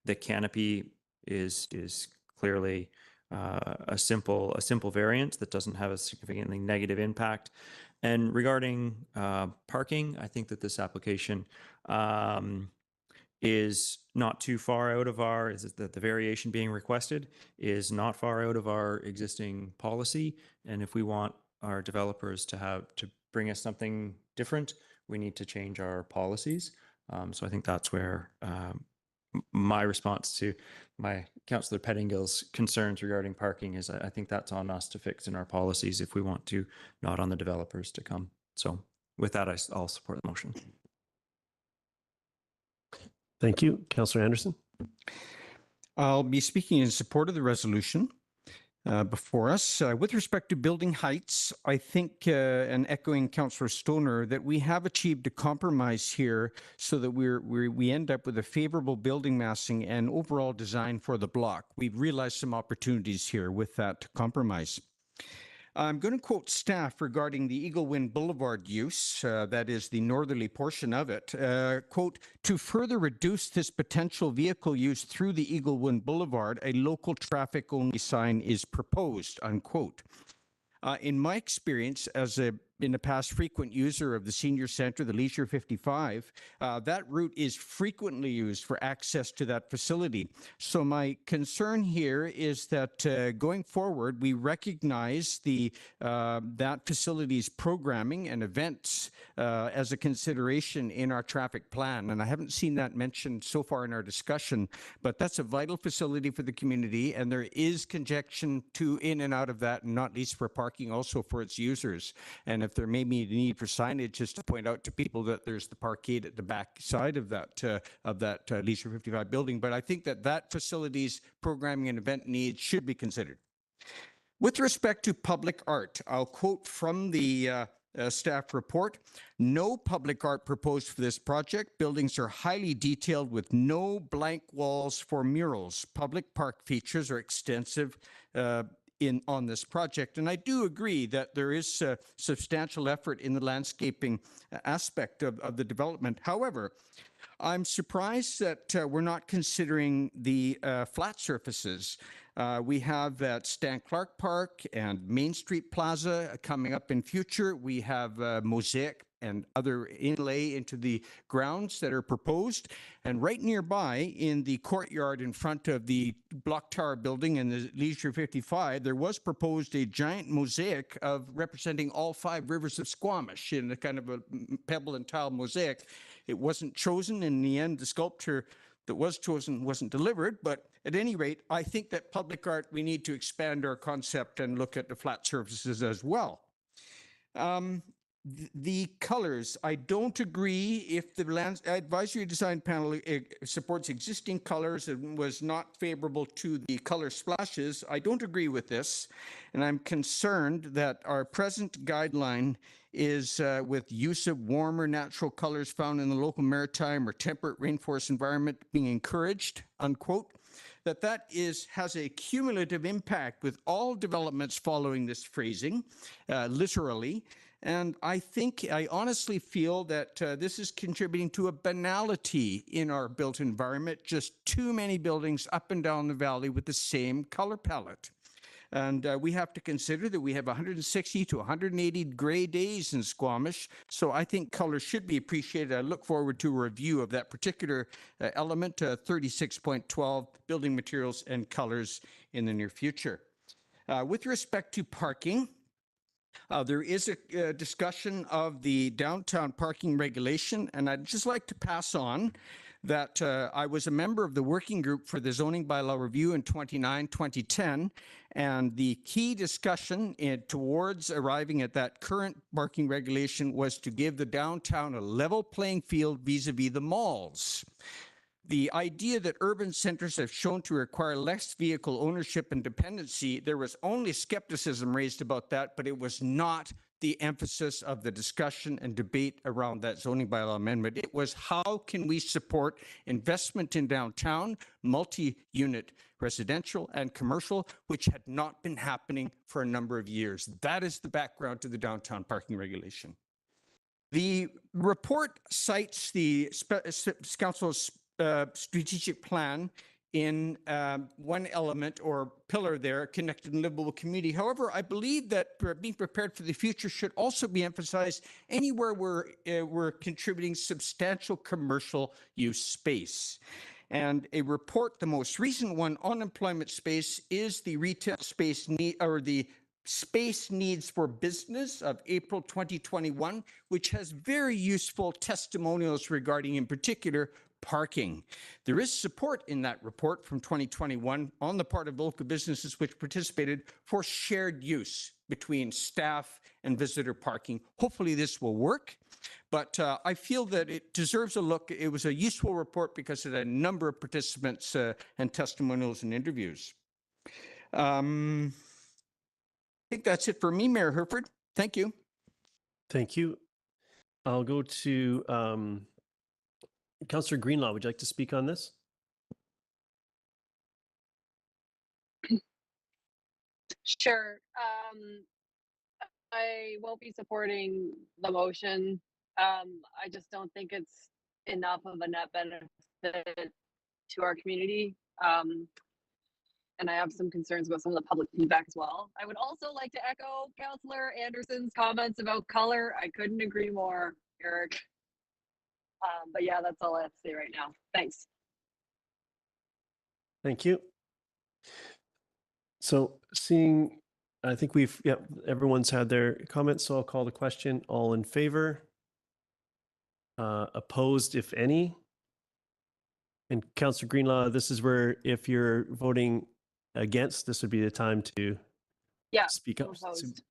The canopy is clearly a simple variance that doesn't have a significantly negative impact. And regarding parking, I think that this application is not too far out of that the variation being requested is not far out of our existing policy. And if we want our developers to bring us something different, we need to change our policies. So I think that's where my response to my Councillor Pettingill's concerns regarding parking is I think that's on us to fix in our policies if we want to, not on the developers to come. So with that, I'll support the motion. Thank you. Councillor Anderson. I'll be speaking in support of the resolution before us. With respect to building heights, I think, and echoing Councillor Stoner, that we have achieved a compromise here so that we end up with a favorable building massing and overall design for the block. We've realized some opportunities here with that compromise. I'm going to quote staff regarding the Eagle Wind Boulevard use, that is the northerly portion of it. Quote, to further reduce this potential vehicle use through the Eagle Wind Boulevard, a local traffic only sign is proposed, unquote. In my experience as in the past frequent user of the senior center, the Leisure 55, that route is frequently used for access to that facility. So my concern here is that going forward, we recognize that facility's programming and events as a consideration in our traffic plan. And I haven't seen that mentioned so far in our discussion, but that's a vital facility for the community, and there is congestion in and out of that, and not least for parking, also for its users. And if there may be a need for signage, just to point out to people that there's the parkade at the back side of that Leisure 55 building. But I think that facility's programming and event needs should be considered. With respect to public art, I'll quote from the staff report. No public art proposed for this project. Buildings are highly detailed with no blank walls for murals. Public park features are extensive on this project. And I do agree that there is substantial effort in the landscaping aspect of the development. However, I'm surprised that we're not considering the flat surfaces. We have at Stan Clark Park and Main Street Plaza coming up in future. We have mosaic and other inlay into the grounds that are proposed. And right nearby in the courtyard in front of the Block Tower building and the Leisure 55, there was proposed a giant mosaic of representing all 5 rivers of Squamish in a kind of a pebble and tile mosaic. It wasn't chosen. In the end, the sculpture that was chosen wasn't delivered. But at any rate, I think that public art, we need to expand our concept and look at the flat surfaces as well. The colors, I don't agree if the land advisory design panel supports existing colors and was not favorable to the color splashes. I don't agree with this, and I'm concerned that our present guideline is with use of warmer natural colors found in the local maritime or temperate rainforest environment being encouraged, unquote, that has a cumulative impact with all developments following this phrasing, literally. And I honestly feel that this is contributing to a banality in our built environment, just too many buildings up and down the valley with the same color palette. And we have to consider that we have 160 to 180 gray days in Squamish. So I think color should be appreciated. I look forward to a review of that particular element, 36.12, building materials and colors in the near future. With respect to parking, there is a discussion of the downtown parking regulation, and I'd just like to pass on that I was a member of the working group for the zoning bylaw review in 2010, and the key discussion towards arriving at that current parking regulation was to give the downtown a level playing field vis-a-vis the malls. The idea that urban centers have shown to require less vehicle ownership and dependency, there was only skepticism raised about that, but it was not the emphasis of the discussion and debate around that zoning bylaw amendment. It was how can we support investment in downtown, multi-unit residential and commercial, which had not been happening for a number of years. That is the background to the downtown parking regulation. The report cites the council's strategic plan in one element or pillar there, connected and livable community. However, I believe that being prepared for the future should also be emphasized anywhere we're contributing substantial commercial use space. And a report, the most recent one on employment space, is the retail space need, or the Space Needs for Business of April 2021, which has very useful testimonials regarding, in particular, parking. There is support in that report from 2021 on the part of local businesses which participated for shared use between staff and visitor parking. Hopefully this will work, but I feel that it deserves a look. It was a useful report because it had a number of participants and testimonials and interviews. I think that's it for me, Mayor Herford. Thank you. Thank you. I'll go to Councillor Greenlaw. Would you like to speak on this? Sure. I won't be supporting the motion. I just don't think it's enough of a net benefit to our community. And I have some concerns about some of the public feedback as well. I would also like to echo Councillor Anderson's comments about color. I couldn't agree more, Eric. But yeah, that's all I have to say right now. Thanks. Thank you. So I think everyone's had their comments, so I'll call the question. All in favor? Opposed, if any? And Councillor Greenlaw, this is where if you're voting against, this would be the time to speak up. Opposed.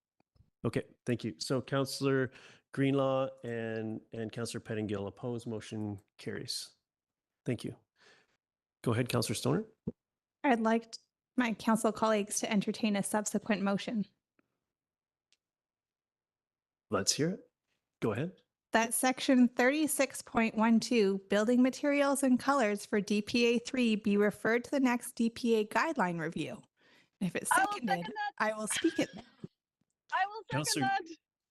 Okay, thank you. So Councillor Greenlaw and Councillor Pettingill opposed, motion carries. Thank you. Go ahead, Councillor Stoner. I'd like my council colleagues to entertain a subsequent motion. Let's hear it. Go ahead. That section 36.12, building materials and colors for DPA 3 be referred to the next DPA guideline review. And if it's I will seconded, second that. I will speak it. I will second Counselor, that.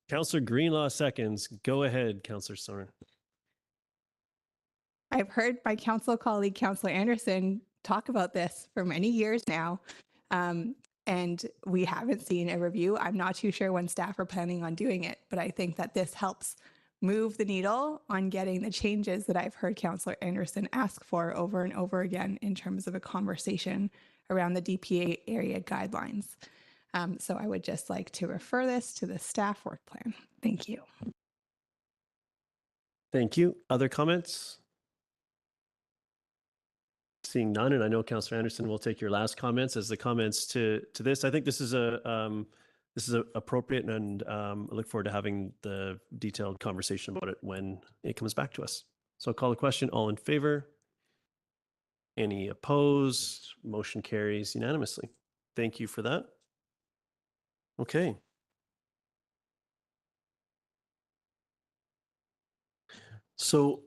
Counselor Greenlaw seconds. Go ahead, Counselor Soren. I've heard my council colleague, Councillor Anderson, talk about this for many years now. And we haven't seen a review. I'm not too sure when staff are planning on doing it, but I think that this helps move the needle on getting the changes that I've heard Councillor Anderson ask for over and over again in terms of a conversation around the DPA area guidelines. So I would just like to refer this to the staff work plan. Thank you. Thank you. Other comments? Seeing none, and I know Councillor Anderson will take your last comments as the comments to this. I think this is appropriate, and I look forward to having the detailed conversation about it when it comes back to us. So I'll call the question. All in favor? Any opposed? Motion carries unanimously. Thank you for that. Okay. So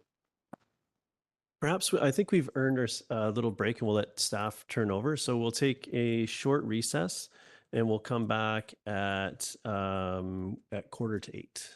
perhaps I think we've earned our little break, and we'll let staff turn over. So we'll take a short recess, and we'll come back at 7:45.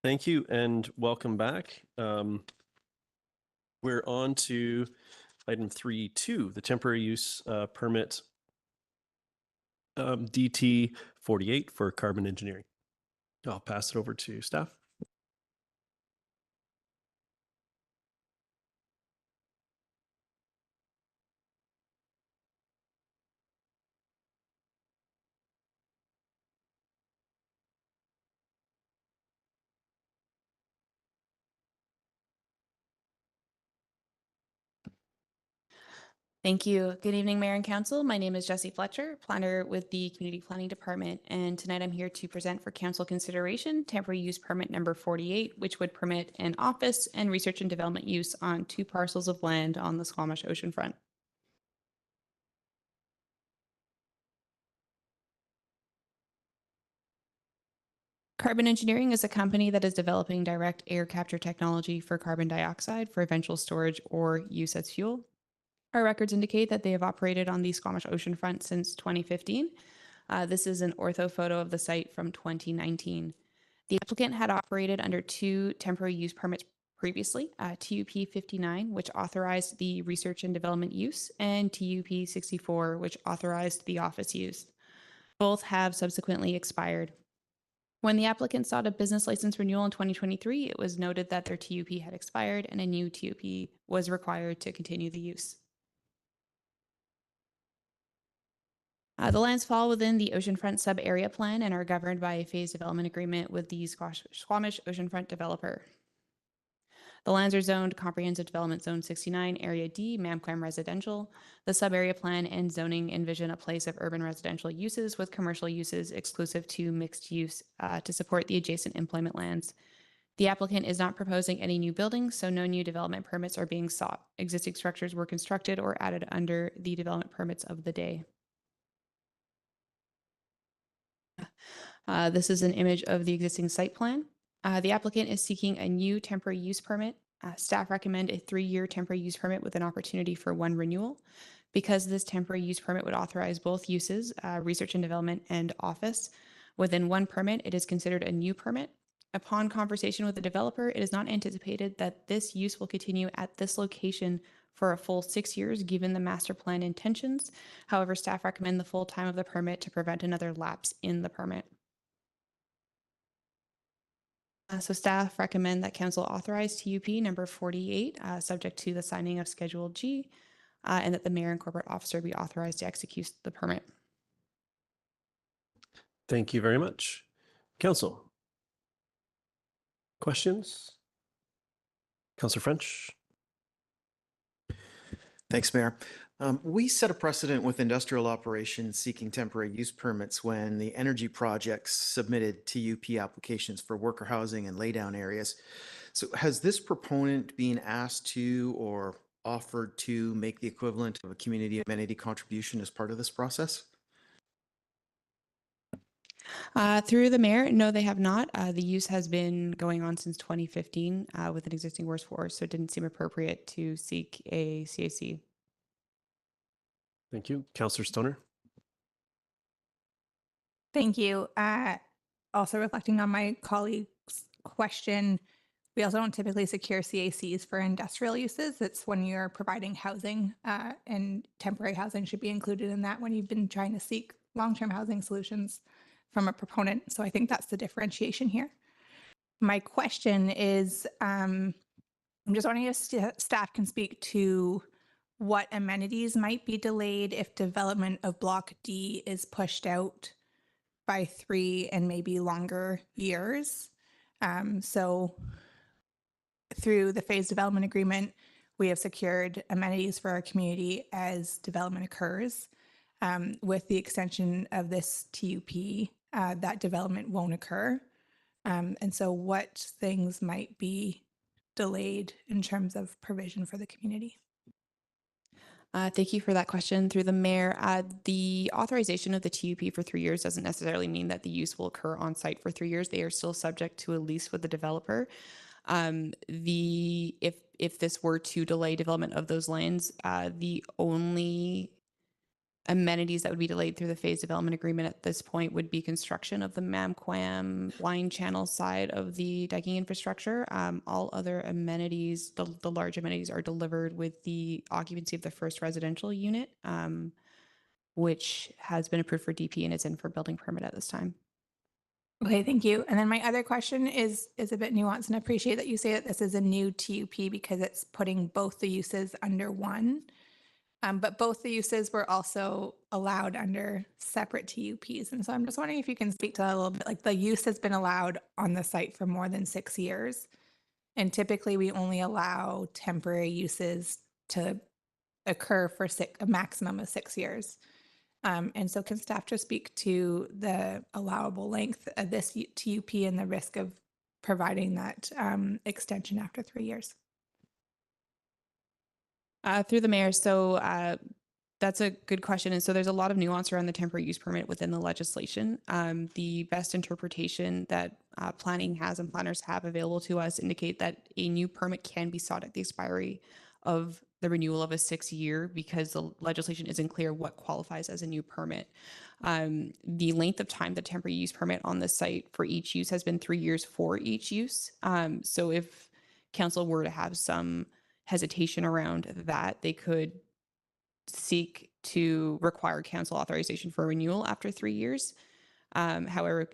Thank you and welcome back. We're on to item 3.2, the temporary use permit DT00048 for carbon engineering. I'll pass it over to staff. Thank you. Good evening, Mayor and Council. My name is Jessie Fletcher, planner with the Community Planning Department, and tonight I'm here to present for Council consideration temporary use permit number 48, which would permit an office and research and development use on 2 parcels of land on the Squamish oceanfront. Carbon Engineering is a company that is developing direct air capture technology for carbon dioxide for eventual storage or use as fuel. Our records indicate that they have operated on the Squamish oceanfront since 2015. This is an ortho photo of the site from 2019. The applicant had operated under 2 temporary use permits previously, TUP 59, which authorized the research and development use, and TUP 64, which authorized the office use. Both have subsequently expired. When the applicant sought a business license renewal in 2023, it was noted that their TUP had expired and a new TUP was required to continue the use. The lands fall within the oceanfront sub-area plan and are governed by a phase development agreement with the Squamish oceanfront developer. The lands are zoned Comprehensive Development Zone 69, Area D, Mamquam Residential. The sub-area plan and zoning envision a place of urban residential uses with commercial uses exclusive to mixed use to support the adjacent employment lands. The applicant is not proposing any new buildings, so no new development permits are being sought. Existing structures were constructed or added under the development permits of the day. This is an image of the existing site plan. The applicant is seeking a new temporary use permit. Staff recommend a 3-year temporary use permit with an opportunity for 1 renewal. Because this temporary use permit would authorize both uses, research and development and office, within 1 permit, it is considered a new permit. Upon conversation with the developer, it is not anticipated that this use will continue at this location for a full 6 years, given the master plan intentions. However, staff recommend the full time of the permit to prevent another lapse in the permit. So staff recommend that council authorize TUP number 48, subject to the signing of Schedule G, and that the mayor and corporate officer be authorized to execute the permit. Thank you very much. Council, questions? Councillor French? Thanks, Mayor. We set a precedent with industrial operations seeking temporary use permits when the energy projects submitted TUP applications for worker housing and laydown areas. So has this proponent been asked to or offered to make the equivalent of a community amenity contribution as part of this process? Through the mayor, no, they have not. The use has been going on since 2015 with an existing workforce, so it didn't seem appropriate to seek a CAC. Thank you. Councillor Stoner? Thank you. Also reflecting on my colleague's question, we also don't typically secure CACs for industrial uses. It's when you're providing housing, and temporary housing should be included in that when you've been trying to seek long-term housing solutions from a proponent. So I think that's the differentiation here. My question is, I'm just wondering if staff can speak to what amenities might be delayed if development of Block D is pushed out by 3 and maybe longer years. So through the phase development agreement, we have secured amenities for our community as development occurs. With the extension of this TUP, that development won't occur. And so what things might be delayed in terms of provision for the community? Thank you for that question. Through the mayor, the authorization of the TUP for 3 years doesn't necessarily mean that the use will occur on site for 3 years. They are still subject to a lease with the developer. If this were to delay development of those lands, the only amenities that would be delayed through the phase development agreement at this point would be construction of the Mamquam line channel side of the diking infrastructure. All other amenities, the large amenities, are delivered with the occupancy of the first residential unit, which has been approved for DP and is in for building permit at this time. Okay, thank you. And then my other question is a bit nuanced, and I appreciate that you say that this is a new TUP because it's putting both the uses under one. But both the uses were also allowed under separate TUPs. And so I'm just wondering if you can speak to that a little bit. Like, the use has been allowed on the site for more than 6 years. And typically we only allow temporary uses to occur for a maximum of 6 years. And so can staff just speak to the allowable length of this TUP and the risk of providing that extension after 3 years? Through the mayor, so that's a good question. And so there's a lot of nuance around the temporary use permit within the legislation. The best interpretation that planning has and planners have available to us indicate that a new permit can be sought at the expiry of the renewal of a 6-year, because the legislation isn't clear what qualifies as a new permit. The length of time the temporary use permit on the site for each use has been 3 years for each use. So if council were to have some hesitation around that, they could seek to require council authorization for renewal after 3 years. However,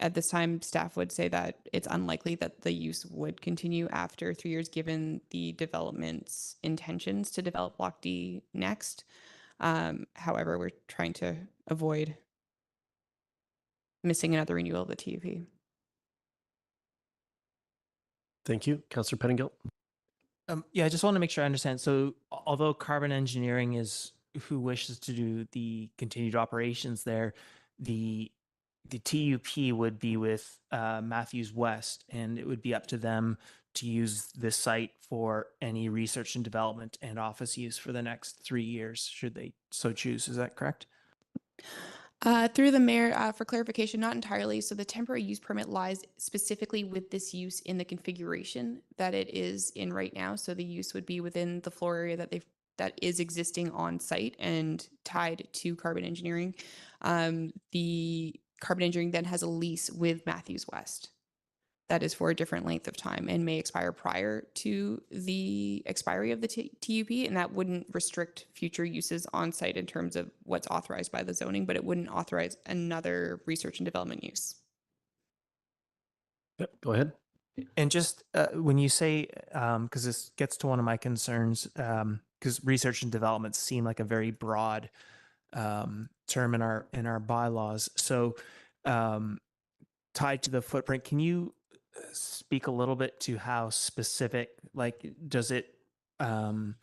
at this time, staff would say that it's unlikely that the use would continue after 3 years, given the development's intentions to develop Block D next. However, we're trying to avoid missing another renewal of the TUP. Thank you. Councillor Pettingill. Yeah, I just want to make sure I understand. So although Carbon Engineering is who wishes to do the continued operations there, the TUP would be with Matthews West, and it would be up to them to use this site for any research and development and office use for the next 3 years, should they so choose. Is that correct? Through the mayor, for clarification, not entirely. So the temporary use permit lies specifically with this use in the configuration that it is in right now. So the use would be within the floor area that is existing on site and tied to Carbon Engineering. The Carbon Engineering then has a lease with Matthews West that is for a different length of time and may expire prior to the expiry of the TUP, and that wouldn't restrict future uses on site in terms of what's authorized by the zoning, but it wouldn't authorize another research and development use. Yep, go ahead. And just when you say, because this gets to one of my concerns, because research and development seem like a very broad term in our bylaws. So tied to the footprint, can you speak a little bit to how specific, like, does it, Carbon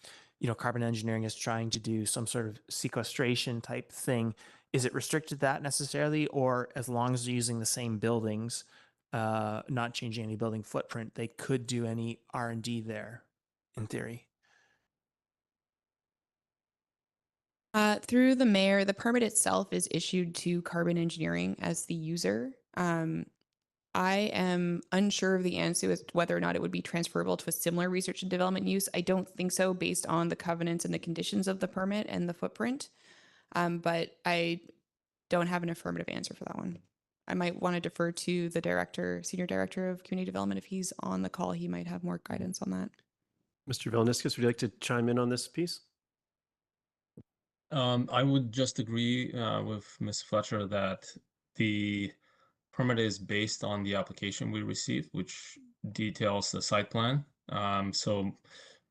Engineering is trying to do some sort of sequestration type thing. Is it restricted that necessarily, or as long as they're using the same buildings, not changing any building footprint, they could do any R&D there in theory? Through the mayor, the permit itself is issued to Carbon Engineering as the user. I am unsure of the answer as to whether or not it would be transferable to a similar research and development use. I don't think so, based on the covenants and the conditions of the permit and the footprint. But I don't have an affirmative answer for that one. I might want to defer to the senior director of community development. If he's on the call, he might have more guidance on that. Mr. Vilniskis, would you like to chime in on this piece? I would just agree with Ms. Fletcher that the permit is based on the application we received, which details the site plan. So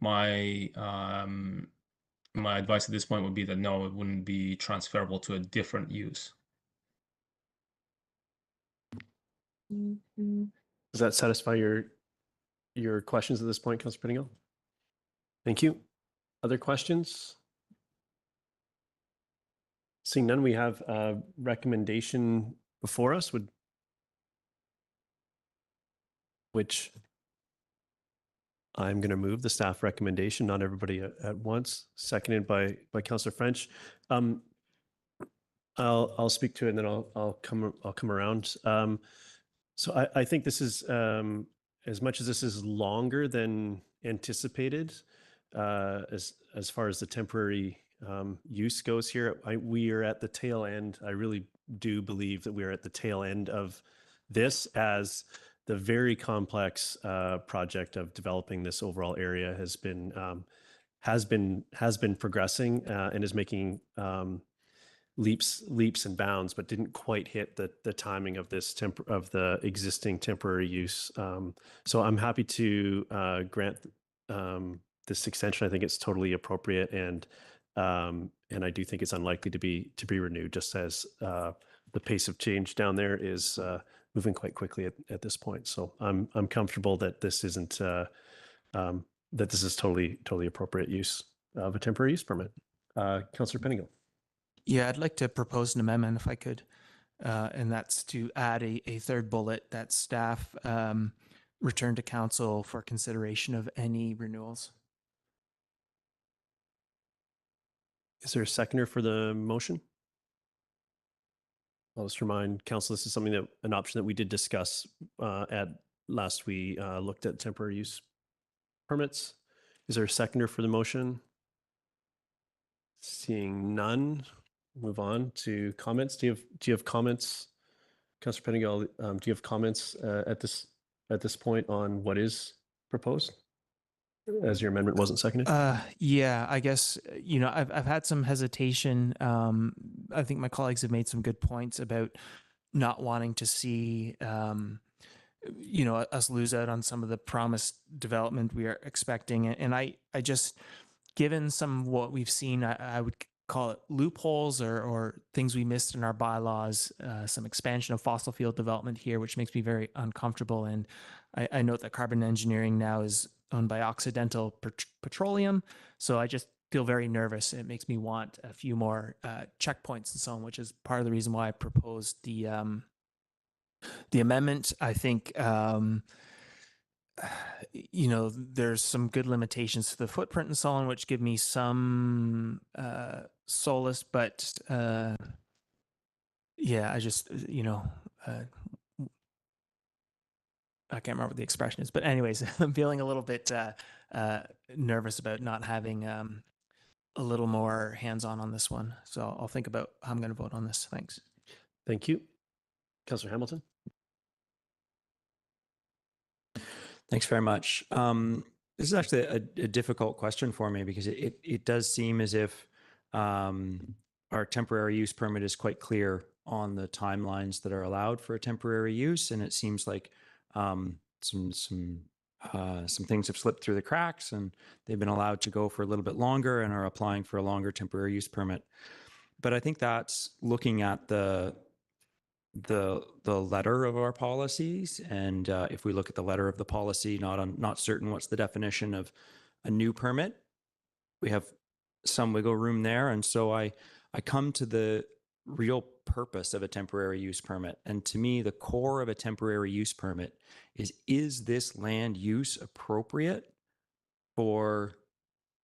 my my advice at this point would be that no, it wouldn't be transferable to a different use. Does that satisfy your questions at this point, Councilor Pettingill? Thank you. Other questions? Seeing none, we have a recommendation before us, which I'm going to move the staff recommendation, not everybody at once, seconded by Councillor French. I'll speak to it and then I'll come around. So I think this is, as much as this is longer than anticipated, as far as the temporary use goes here. We are at the tail end. I really do believe that we are at the tail end of this, as the very complex project of developing this overall area has been progressing and is making leaps and bounds, but didn't quite hit the timing of this of the existing temporary use. So I'm happy to grant this extension. I think it's totally appropriate, and I do think it's unlikely to be renewed, just as the pace of change down there is moving quite quickly at this point. So I'm comfortable that this isn't that this is totally appropriate use of a temporary use permit. Councillor Penigo. Yeah, I'd like to propose an amendment if I could, and that's to add a third bullet that staff return to council for consideration of any renewals. Is there a seconder for the motion? I'll just remind council, this is something an option that we did discuss at last we looked at temporary use permits. Is there a seconder for the motion? Seeing none, move on to comments. Do you have comments, Councillor Penigo? Do you have comments at this point on what is proposed, as your amendment wasn't seconded? Yeah, I guess, I've had some hesitation. I think my colleagues have made some good points about not wanting to see, us lose out on some of the promised development we are expecting. And I just, given some of what we've seen, I would call it loopholes or things we missed in our bylaws, some expansion of fossil fuel development here, which makes me very uncomfortable. And I note that Carbon Engineering now is owned by Occidental Petroleum. So I just feel very nervous. It makes me want a few more checkpoints and so on, which is part of the reason why I proposed the amendment. I think, there's some good limitations to the footprint and so on, which give me some solace, but yeah, I just, I can't remember what the expression is, but anyways, I'm feeling a little bit nervous about not having a little more hands-on on this one. So I'll think about how I'm going to vote on this. Thanks. Thank you. Councillor Hamilton. Thanks very much. This is actually a difficult question for me, because it does seem as if our temporary use permit is quite clear on the timelines that are allowed for a temporary use, and it seems like some things have slipped through the cracks, and they've been allowed to go for a little bit longer and are applying for a longer temporary use permit. But I think that's looking at the letter of our policies, and if we look at the letter of the policy, not certain what's the definition of a new permit, we have some wiggle room there. And so I come to the real purpose of a temporary use permit, and to me the core of a temporary use permit is this land use appropriate for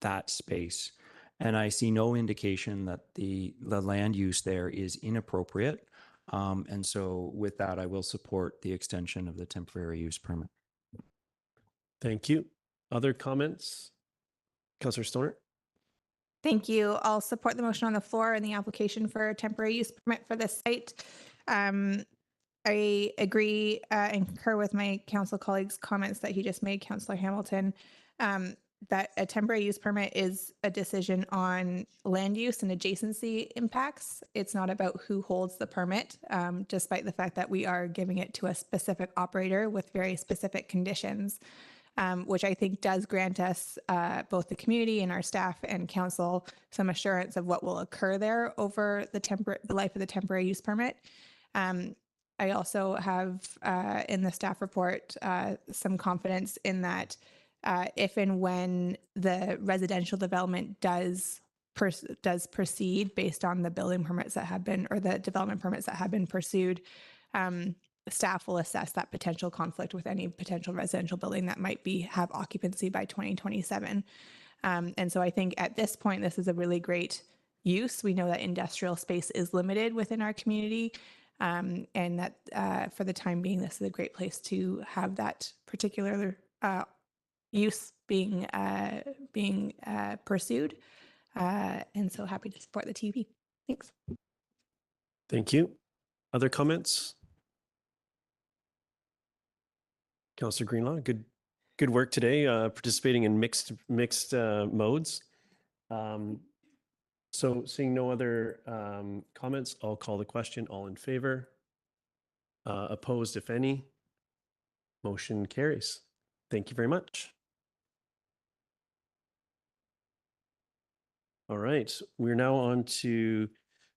that space? And I see no indication that the land use there is inappropriate. And so with that, I will support the extension of the temporary use permit. Thank you. Other comments? Councillor Stoner? Thank you. I'll support the motion on the floor and the application for a temporary use permit for this site. I agree and concur with my council colleague's comments that he just made, Councillor Hamilton, that a temporary use permit is a decision on land use and adjacency impacts. It's not about who holds the permit, despite the fact that we are giving it to a specific operator with very specific conditions, which I think does grant us, both the community and our staff and council, some assurance of what will occur there over the life of the temporary use permit. I also have in the staff report some confidence in that if and when the residential development does proceed based on the building permits that have been, or the development permits that have been pursued, staff will assess that potential conflict with any potential residential building that might have occupancy by 2027. And so I think at this point, this is a really great use. We know that industrial space is limited within our community, and that for the time being, this is a great place to have that particular use being pursued. And so happy to support the TUP. Thanks. Thank you. Other comments? Councillor Greenlaw, good work today, participating in mixed modes. So seeing no other comments, I'll call the question. All in favor? Opposed, if any? Motion carries. Thank you very much. All right, we're now on to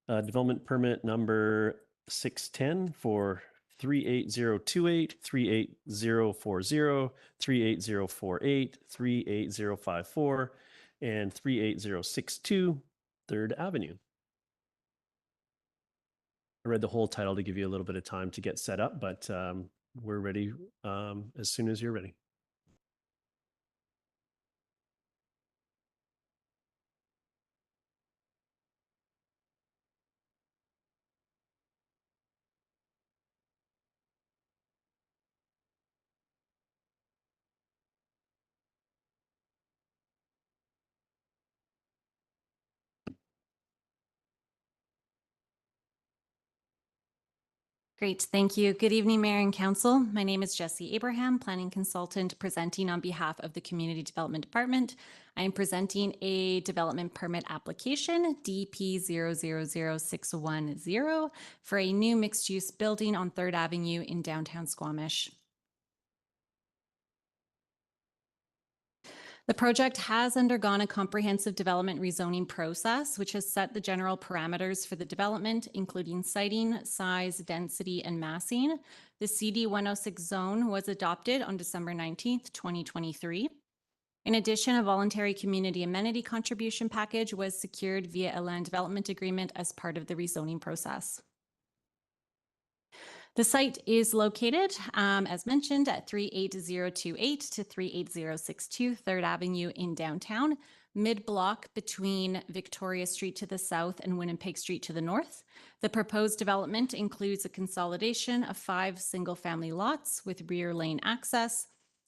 development permit number 610 for 38028, 38040, 38048, 38054, and 38062 3rd Avenue. I read the whole title to give you a little bit of time to get set up, but we're ready as soon as you're ready. Great, thank you. Good evening, Mayor and Council. My name is Jessie Abraham, Planning Consultant, presenting on behalf of the Community Development Department. I am presenting a development permit application, DP000610, for a new mixed-use building on 3rd Avenue in downtown Squamish. The project has undergone a comprehensive development rezoning process, which has set the general parameters for the development, including siting, size, density, and massing. The CD 106 zone was adopted on December 19th, 2023. In addition, a voluntary community amenity contribution package was secured via a land development agreement as part of the rezoning process. The site is located, as mentioned, at 38028 to 38062 3rd Avenue in downtown, mid-block between Victoria Street to the south and Winnipeg Street to the north. The proposed development includes a consolidation of 5 single-family lots with rear lane access.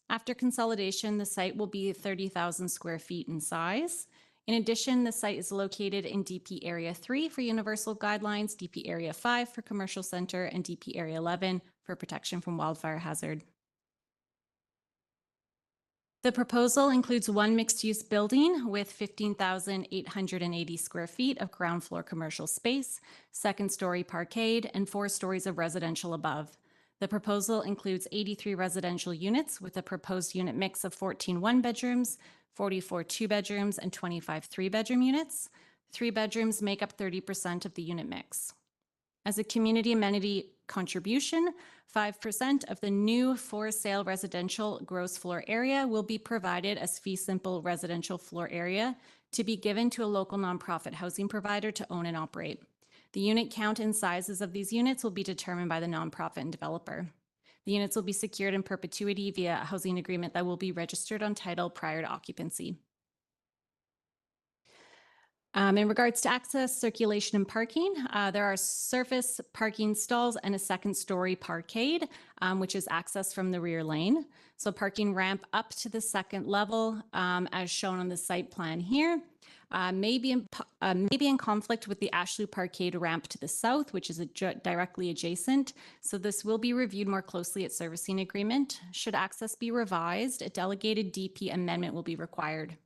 After consolidation, the site will be 30,000 square feet in size. In addition, the site is located in DP Area 3 for universal guidelines, DP Area 5 for commercial center, and DP Area 11 for protection from wildfire hazard. The proposal includes 1 mixed-use building with 15,880 square feet of ground floor commercial space, 2nd-story parkade, and 4 stories of residential above. The proposal includes 83 residential units with a proposed unit mix of 14 one-bedrooms, 44 two-bedrooms, and 25 three-bedroom units. 3 bedrooms make up 30% of the unit mix. As a community amenity contribution, 5% of the new for-sale residential gross floor area will be provided as fee-simple residential floor area to be given to a local nonprofit housing provider to own and operate. The unit count and sizes of these units will be determined by the nonprofit and developer. The units will be secured in perpetuity via a housing agreement that will be registered on title prior to occupancy. In regards to access, circulation, and parking, there are surface parking stalls and a 2nd-story parkade, which is accessed from the rear lane. So parking ramp up to the 2nd level, as shown on the site plan here, may be in conflict with the Ashley Parkade ramp to the south, which is directly adjacent. So this will be reviewed more closely at servicing agreement. Should access be revised, a delegated DP amendment will be required.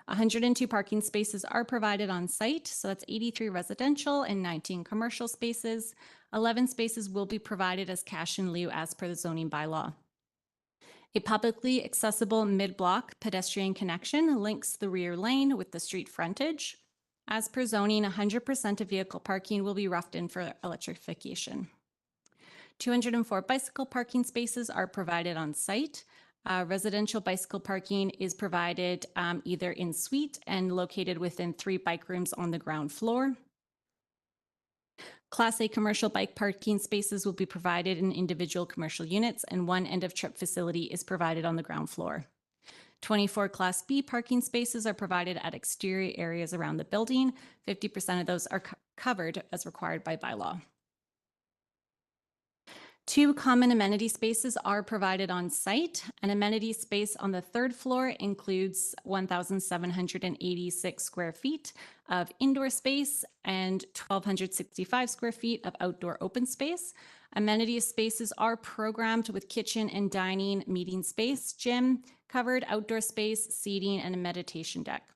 102 parking spaces are provided on site, so that's 83 residential and 19 commercial spaces. 11 spaces will be provided as cash in lieu as per the zoning bylaw. A publicly accessible mid-block pedestrian connection links the rear lane with the street frontage. As per zoning, 100% of vehicle parking will be roughed in for electrification. 204 bicycle parking spaces are provided on site. Residential bicycle parking is provided either in suite and located within 3 bike rooms on the ground floor. Class A commercial bike parking spaces will be provided in individual commercial units, and 1 end-of-trip facility is provided on the ground floor. 24 Class B parking spaces are provided at exterior areas around the building. 50% of those are covered as required by bylaw. 2 common amenity spaces are provided on site. An amenity space on the 3rd floor includes 1,786 square feet of indoor space and 1,265 square feet of outdoor open space. Amenity spaces are programmed with kitchen and dining, meeting space, gym, covered outdoor space, seating, and a meditation deck.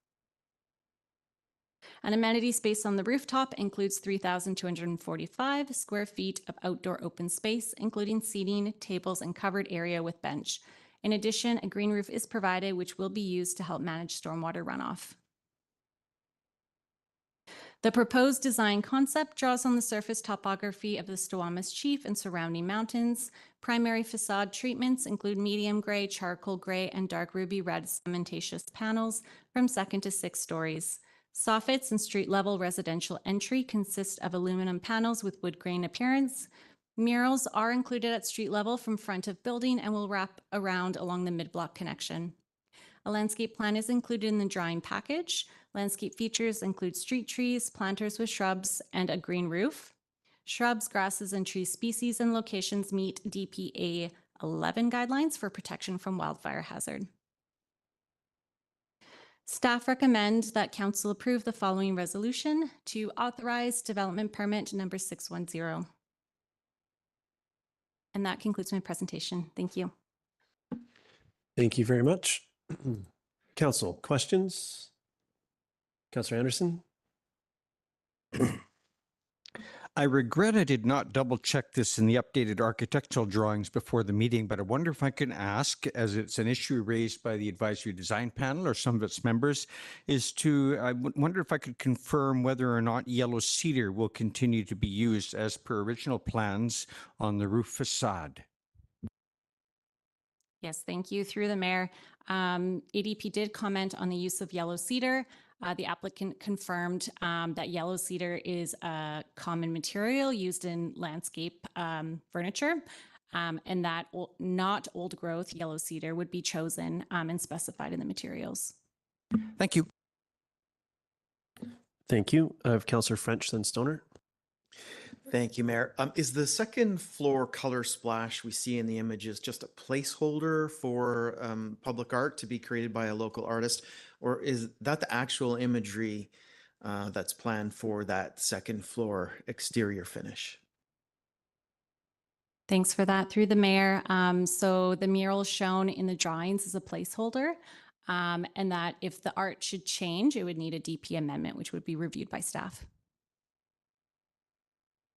An amenity space on the rooftop includes 3,245 square feet of outdoor open space, including seating, tables, and covered area with bench. In addition, a green roof is provided, which will be used to help manage stormwater runoff. The proposed design concept draws on the surface topography of the Squamish Chief and surrounding mountains. Primary facade treatments include medium gray, charcoal gray, and dark ruby red cementatious panels from 2nd to 6th stories. Soffits and street-level residential entry consist of aluminum panels with wood grain appearance. Murals are included at street level from front of building and will wrap around along the mid-block connection. A landscape plan is included in the drawing package. Landscape features include street trees, planters with shrubs, and a green roof. Shrubs, grasses, and tree species and locations meet DPA 11 guidelines for protection from wildfire hazard. Staff recommend that Council approve the following resolution to authorize development permit number 610. And that concludes my presentation. Thank you. Thank you very much. Council, questions? Councillor Anderson? I regret I did not double check this in the updated architectural drawings before the meeting, but I wonder if I can ask, as it's an issue raised by the advisory design panel or some of its members, I wonder if I could confirm whether or not yellow cedar will continue to be used as per original plans on the roof facade. Yes, thank you. Through the mayor, ADP did comment on the use of yellow cedar. The applicant confirmed that yellow cedar is a common material used in landscape furniture, and that not old growth yellow cedar would be chosen and specified in the materials. Thank you. Thank you. I have Councillor French, then Stoner. Thank you, Mayor. Is the second floor color splash we see in the images just a placeholder for public art to be created by a local artist, or is that the actual imagery that's planned for that second floor exterior finish? Thanks for that. Through the mayor, so the mural shown in the drawings is a placeholder, and that if the art should change, it would need a DP amendment, which would be reviewed by staff.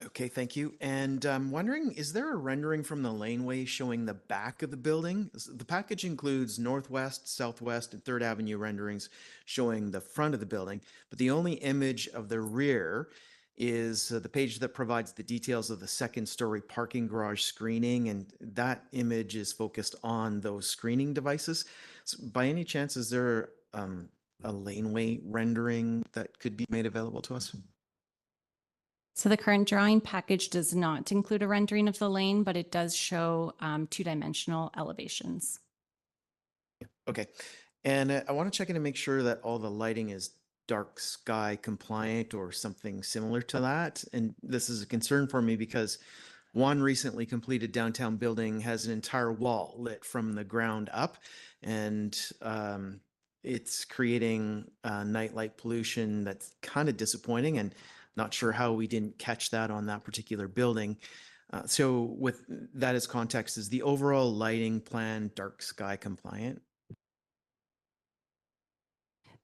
Okay, thank you. And I'm wondering, is there a rendering from the laneway showing the back of the building? The package includes northwest, southwest, and 3rd Avenue renderings showing the front of the building, but the only image of the rear is the page that provides the details of the 2nd-story parking garage screening, and that image is focused on those screening devices. So by any chance, is there a laneway rendering that could be made available to us? So the current drawing package does not include a rendering of the lane, but it does show 2-dimensional elevations. Okay. And I want to check in to make sure that all the lighting is dark sky compliant or something similar to that. And this is a concern for me because one recently completed downtown building has an entire wall lit from the ground up, and it's creating nightlight pollution that's kind of disappointing, and not sure how we didn't catch that on that particular building. So with that as context, is the overall lighting plan dark sky compliant?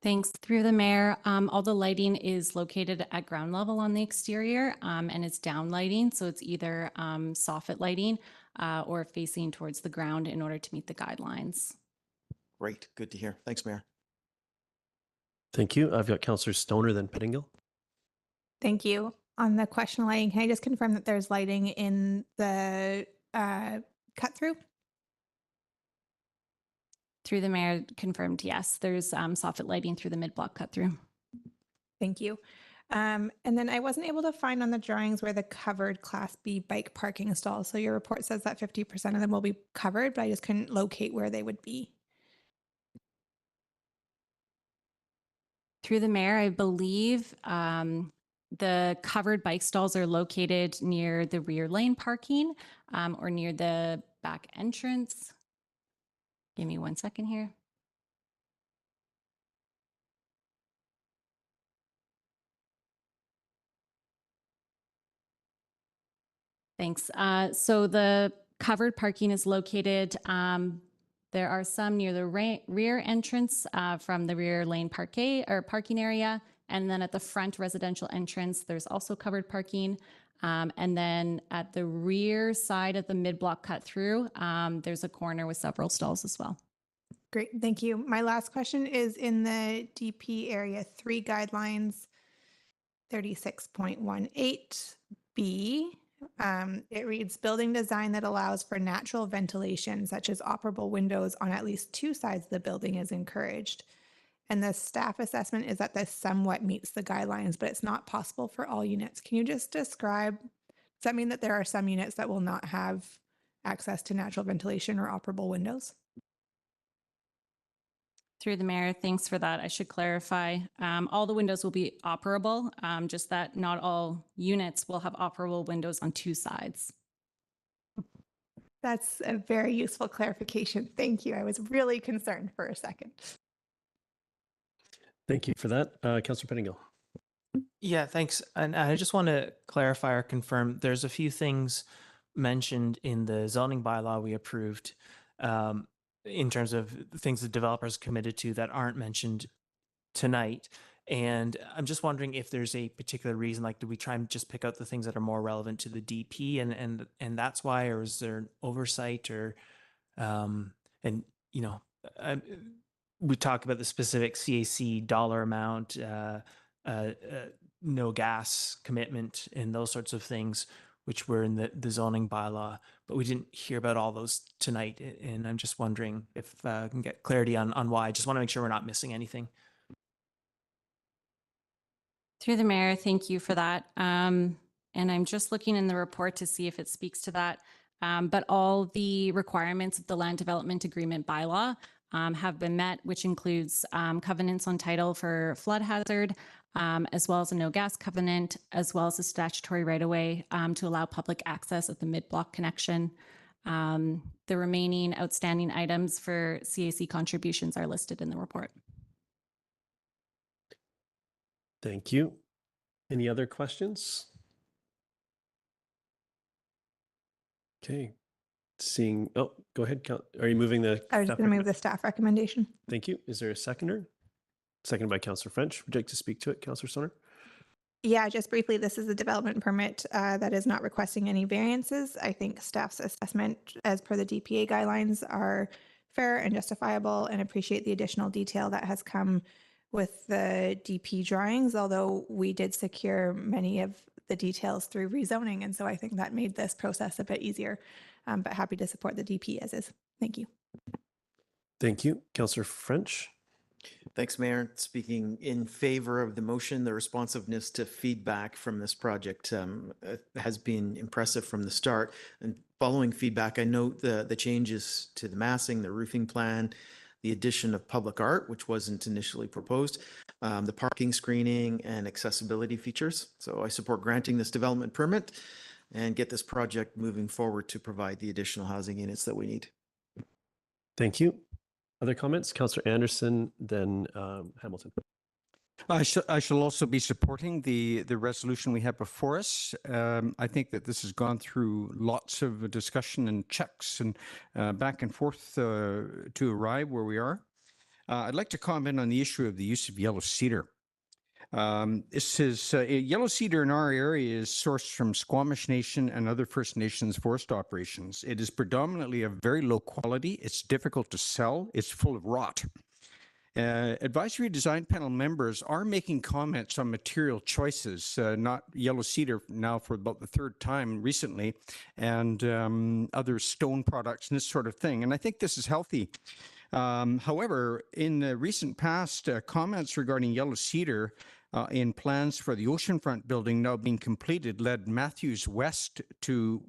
Thanks. Through the mayor, all the lighting is located at ground level on the exterior, and it's down lighting. So it's either soffit lighting or facing towards the ground in order to meet the guidelines. Great. Good to hear. Thanks, Mayor. Thank you. I've got Councillor Stoner, then Pettingill. Thank you. On the question of lighting, can I just confirm that there's lighting in the cut through? Through the mayor, confirmed, yes. There's soffit lighting through the mid-block cut through. Thank you. And then I wasn't able to find on the drawings where the covered Class B bike parking stalls. So your report says that 50% of them will be covered, but I just couldn't locate where they would be. Through the mayor, I believe the covered bike stalls are located near the rear lane parking. or near the back entrance. Give me 1 second here. Thanks. So the covered parking is located, there are some near the rear entrance from the rear lane parking area. And then at the front residential entrance, there's also covered parking. And then at the rear side of the mid-block cut through, there's a corner with several stalls as well. Great, thank you. My last question is in the DP Area 3 Guidelines 36.18B. It reads, building design that allows for natural ventilation, such as operable windows on at least two sides of the building, is encouraged. And the staff assessment is that this somewhat meets the guidelines, but it's not possible for all units. Can you just describe, does that mean that there are some units that will not have access to natural ventilation or operable windows? Through the mayor, thanks for that. I should clarify, all the windows will be operable, just that not all units will have operable windows on two sides. That's a very useful clarification. Thank you. I was really concerned for a second. Thank you for that. Councillor Pettingill. Yeah, thanks. And I just want to clarify or confirm, there's a few things mentioned in the zoning bylaw we approved in terms of things the developers committed to that aren't mentioned tonight. And I'm just wondering if there's a particular reason, like, do we try and just pick out the things that are more relevant to the DP and that's why, or is there an oversight or, and, you know, we talk about the specific CAC dollar amount, no gas commitment and those sorts of things, which were in the zoning bylaw, but we didn't hear about all those tonight. And I'm just wondering if I can get clarity on why. I just want to make sure we're not missing anything. Through the mayor, thank you for that. And I'm just looking in the report to see if it speaks to that. But all the requirements of the land development agreement bylaw have been met, which includes covenants on title for flood hazard, as well as a no gas covenant, as well as a statutory right-of-way to allow public access at the mid-block connection. The remaining outstanding items for CAC contributions are listed in the report. Thank you. Any other questions? Okay. Seeing, oh, go ahead. Are you moving the? I was just going to move the staff recommendation. Thank you. Is there a seconder? Seconded by Councillor French. Would you like to speak to it, Councillor Stoner? Yeah, just briefly, this is a development permit that is not requesting any variances. I think staff's assessment as per the DPA guidelines are fair and justifiable, and appreciate the additional detail that has come with the DP drawings, although we did secure many of the details through rezoning. And so I think that made this process a bit easier, but happy to support the DP as is. Thank you. Thank you. Councillor French. Thanks, Mayor. Speaking in favor of the motion, the responsiveness to feedback from this project has been impressive from the start. And following feedback, I note the changes to the massing, the roofing plan, the addition of public art, which wasn't initially proposed, the parking screening and accessibility features. So I support granting this development permit and get this project moving forward to provide the additional housing units that we need. Thank you. Other comments? Councillor Anderson, then Hamilton. I shall also be supporting the resolution we have before us. I think that this has gone through lots of discussion and checks and back and forth to arrive where we are. I'd like to comment on the issue of the use of yellow cedar. This is yellow cedar in our area is sourced from Squamish Nation and other First Nations forest operations. It is predominantly of very low quality. It's difficult to sell. It's full of rot. Advisory Design Panel members are making comments on material choices, not yellow cedar now for about the third time recently, and other stone products and this sort of thing. And I think this is healthy. However, in the recent past, comments regarding yellow cedar in plans for the oceanfront building now being completed led Matthews West to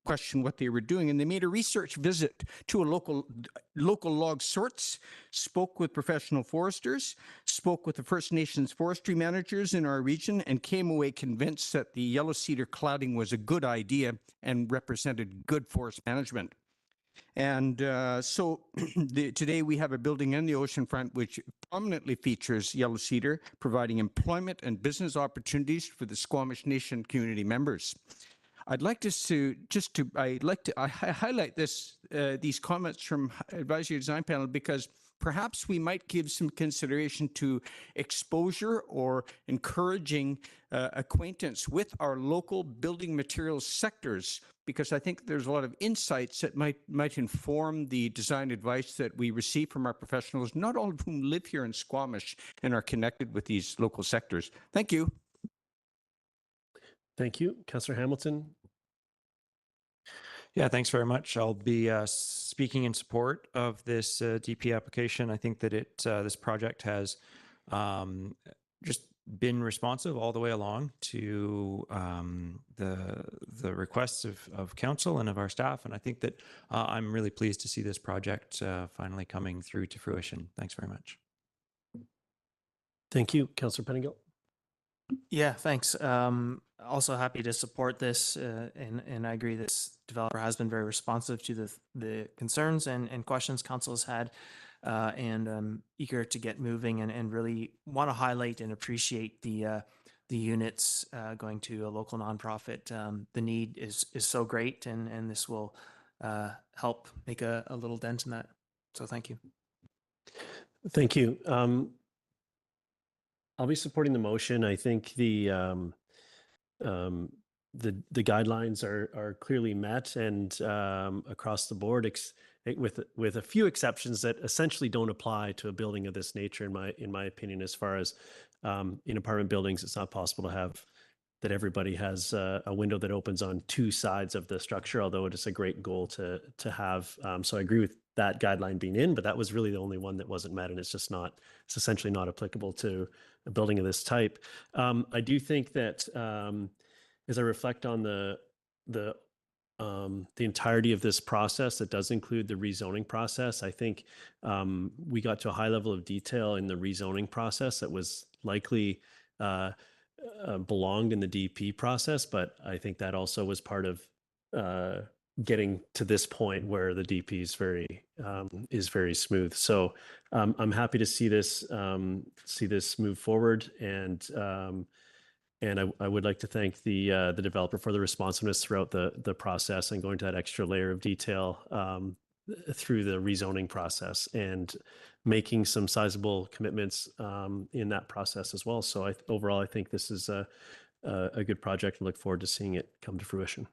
question what they were doing. And they made a research visit to a local log sorts, spoke with professional foresters, spoke with the First Nations forestry managers in our region, and came away convinced that the yellow cedar cladding was a good idea and represented good forest management. And so today we have a building in the oceanfront which prominently features yellow cedar, providing employment and business opportunities for the Squamish Nation community members. I'd like to highlight these comments from Advisory Design Panel because perhaps we might give some consideration to exposure or encouraging acquaintance with our local building materials sectors, because I think there's a lot of insights that might inform the design advice that we receive from our professionals, not all of whom live here in Squamish and are connected with these local sectors. Thank you. Thank you. Councillor Hamilton. Yeah, thanks very much. I'll be speaking in support of this DP application. I think that this project has just been responsive all the way along to the requests of council and of our staff, and I think that I'm really pleased to see this project finally coming through to fruition. Thanks very much. Thank you, Councillor Pennegill. Yeah, thanks. Also happy to support this, and I agree this developer has been very responsive to the concerns and questions council has had, and I'm eager to get moving and really want to highlight and appreciate the units going to a local nonprofit. The need is so great, and this will help make a little dent in that. So thank you. Thank you. I'll be supporting the motion. I think the guidelines are clearly met and across the board, with a few exceptions that essentially don't apply to a building of this nature. In my opinion, as far as in apartment buildings, it's not possible to have that everybody has a window that opens on two sides of the structure, although it is a great goal to have. So I agree with that guideline being in, but that was really the only one that wasn't met, and it's essentially not applicable to a building of this type. I do think that as I reflect on the entirety of this process, that does include the rezoning process. I think we got to a high level of detail in the rezoning process that was likely belonged in the DP process, but I think that also was part of getting to this point where the DP is very smooth. So I'm happy to see this move forward, and I would like to thank the developer for the responsiveness throughout the process and going to that extra layer of detail through the rezoning process and making some sizable commitments in that process as well. So overall, I think this is a good project and look forward to seeing it come to fruition.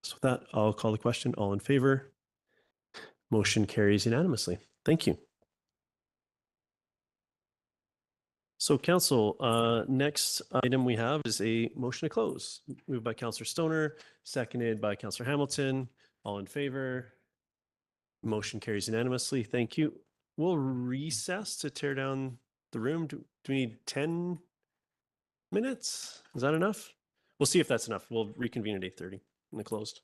So with that, I'll call the question. All in favor? Motion carries unanimously. Thank you. So council, next item we have is a motion to close. Moved by Councillor Stoner, seconded by Councillor Hamilton. All in favor? Motion carries unanimously. Thank you. We'll recess to tear down the room. Do we need 10 minutes? Is that enough? We'll see if that's enough. We'll reconvene at 8:30 in the closed.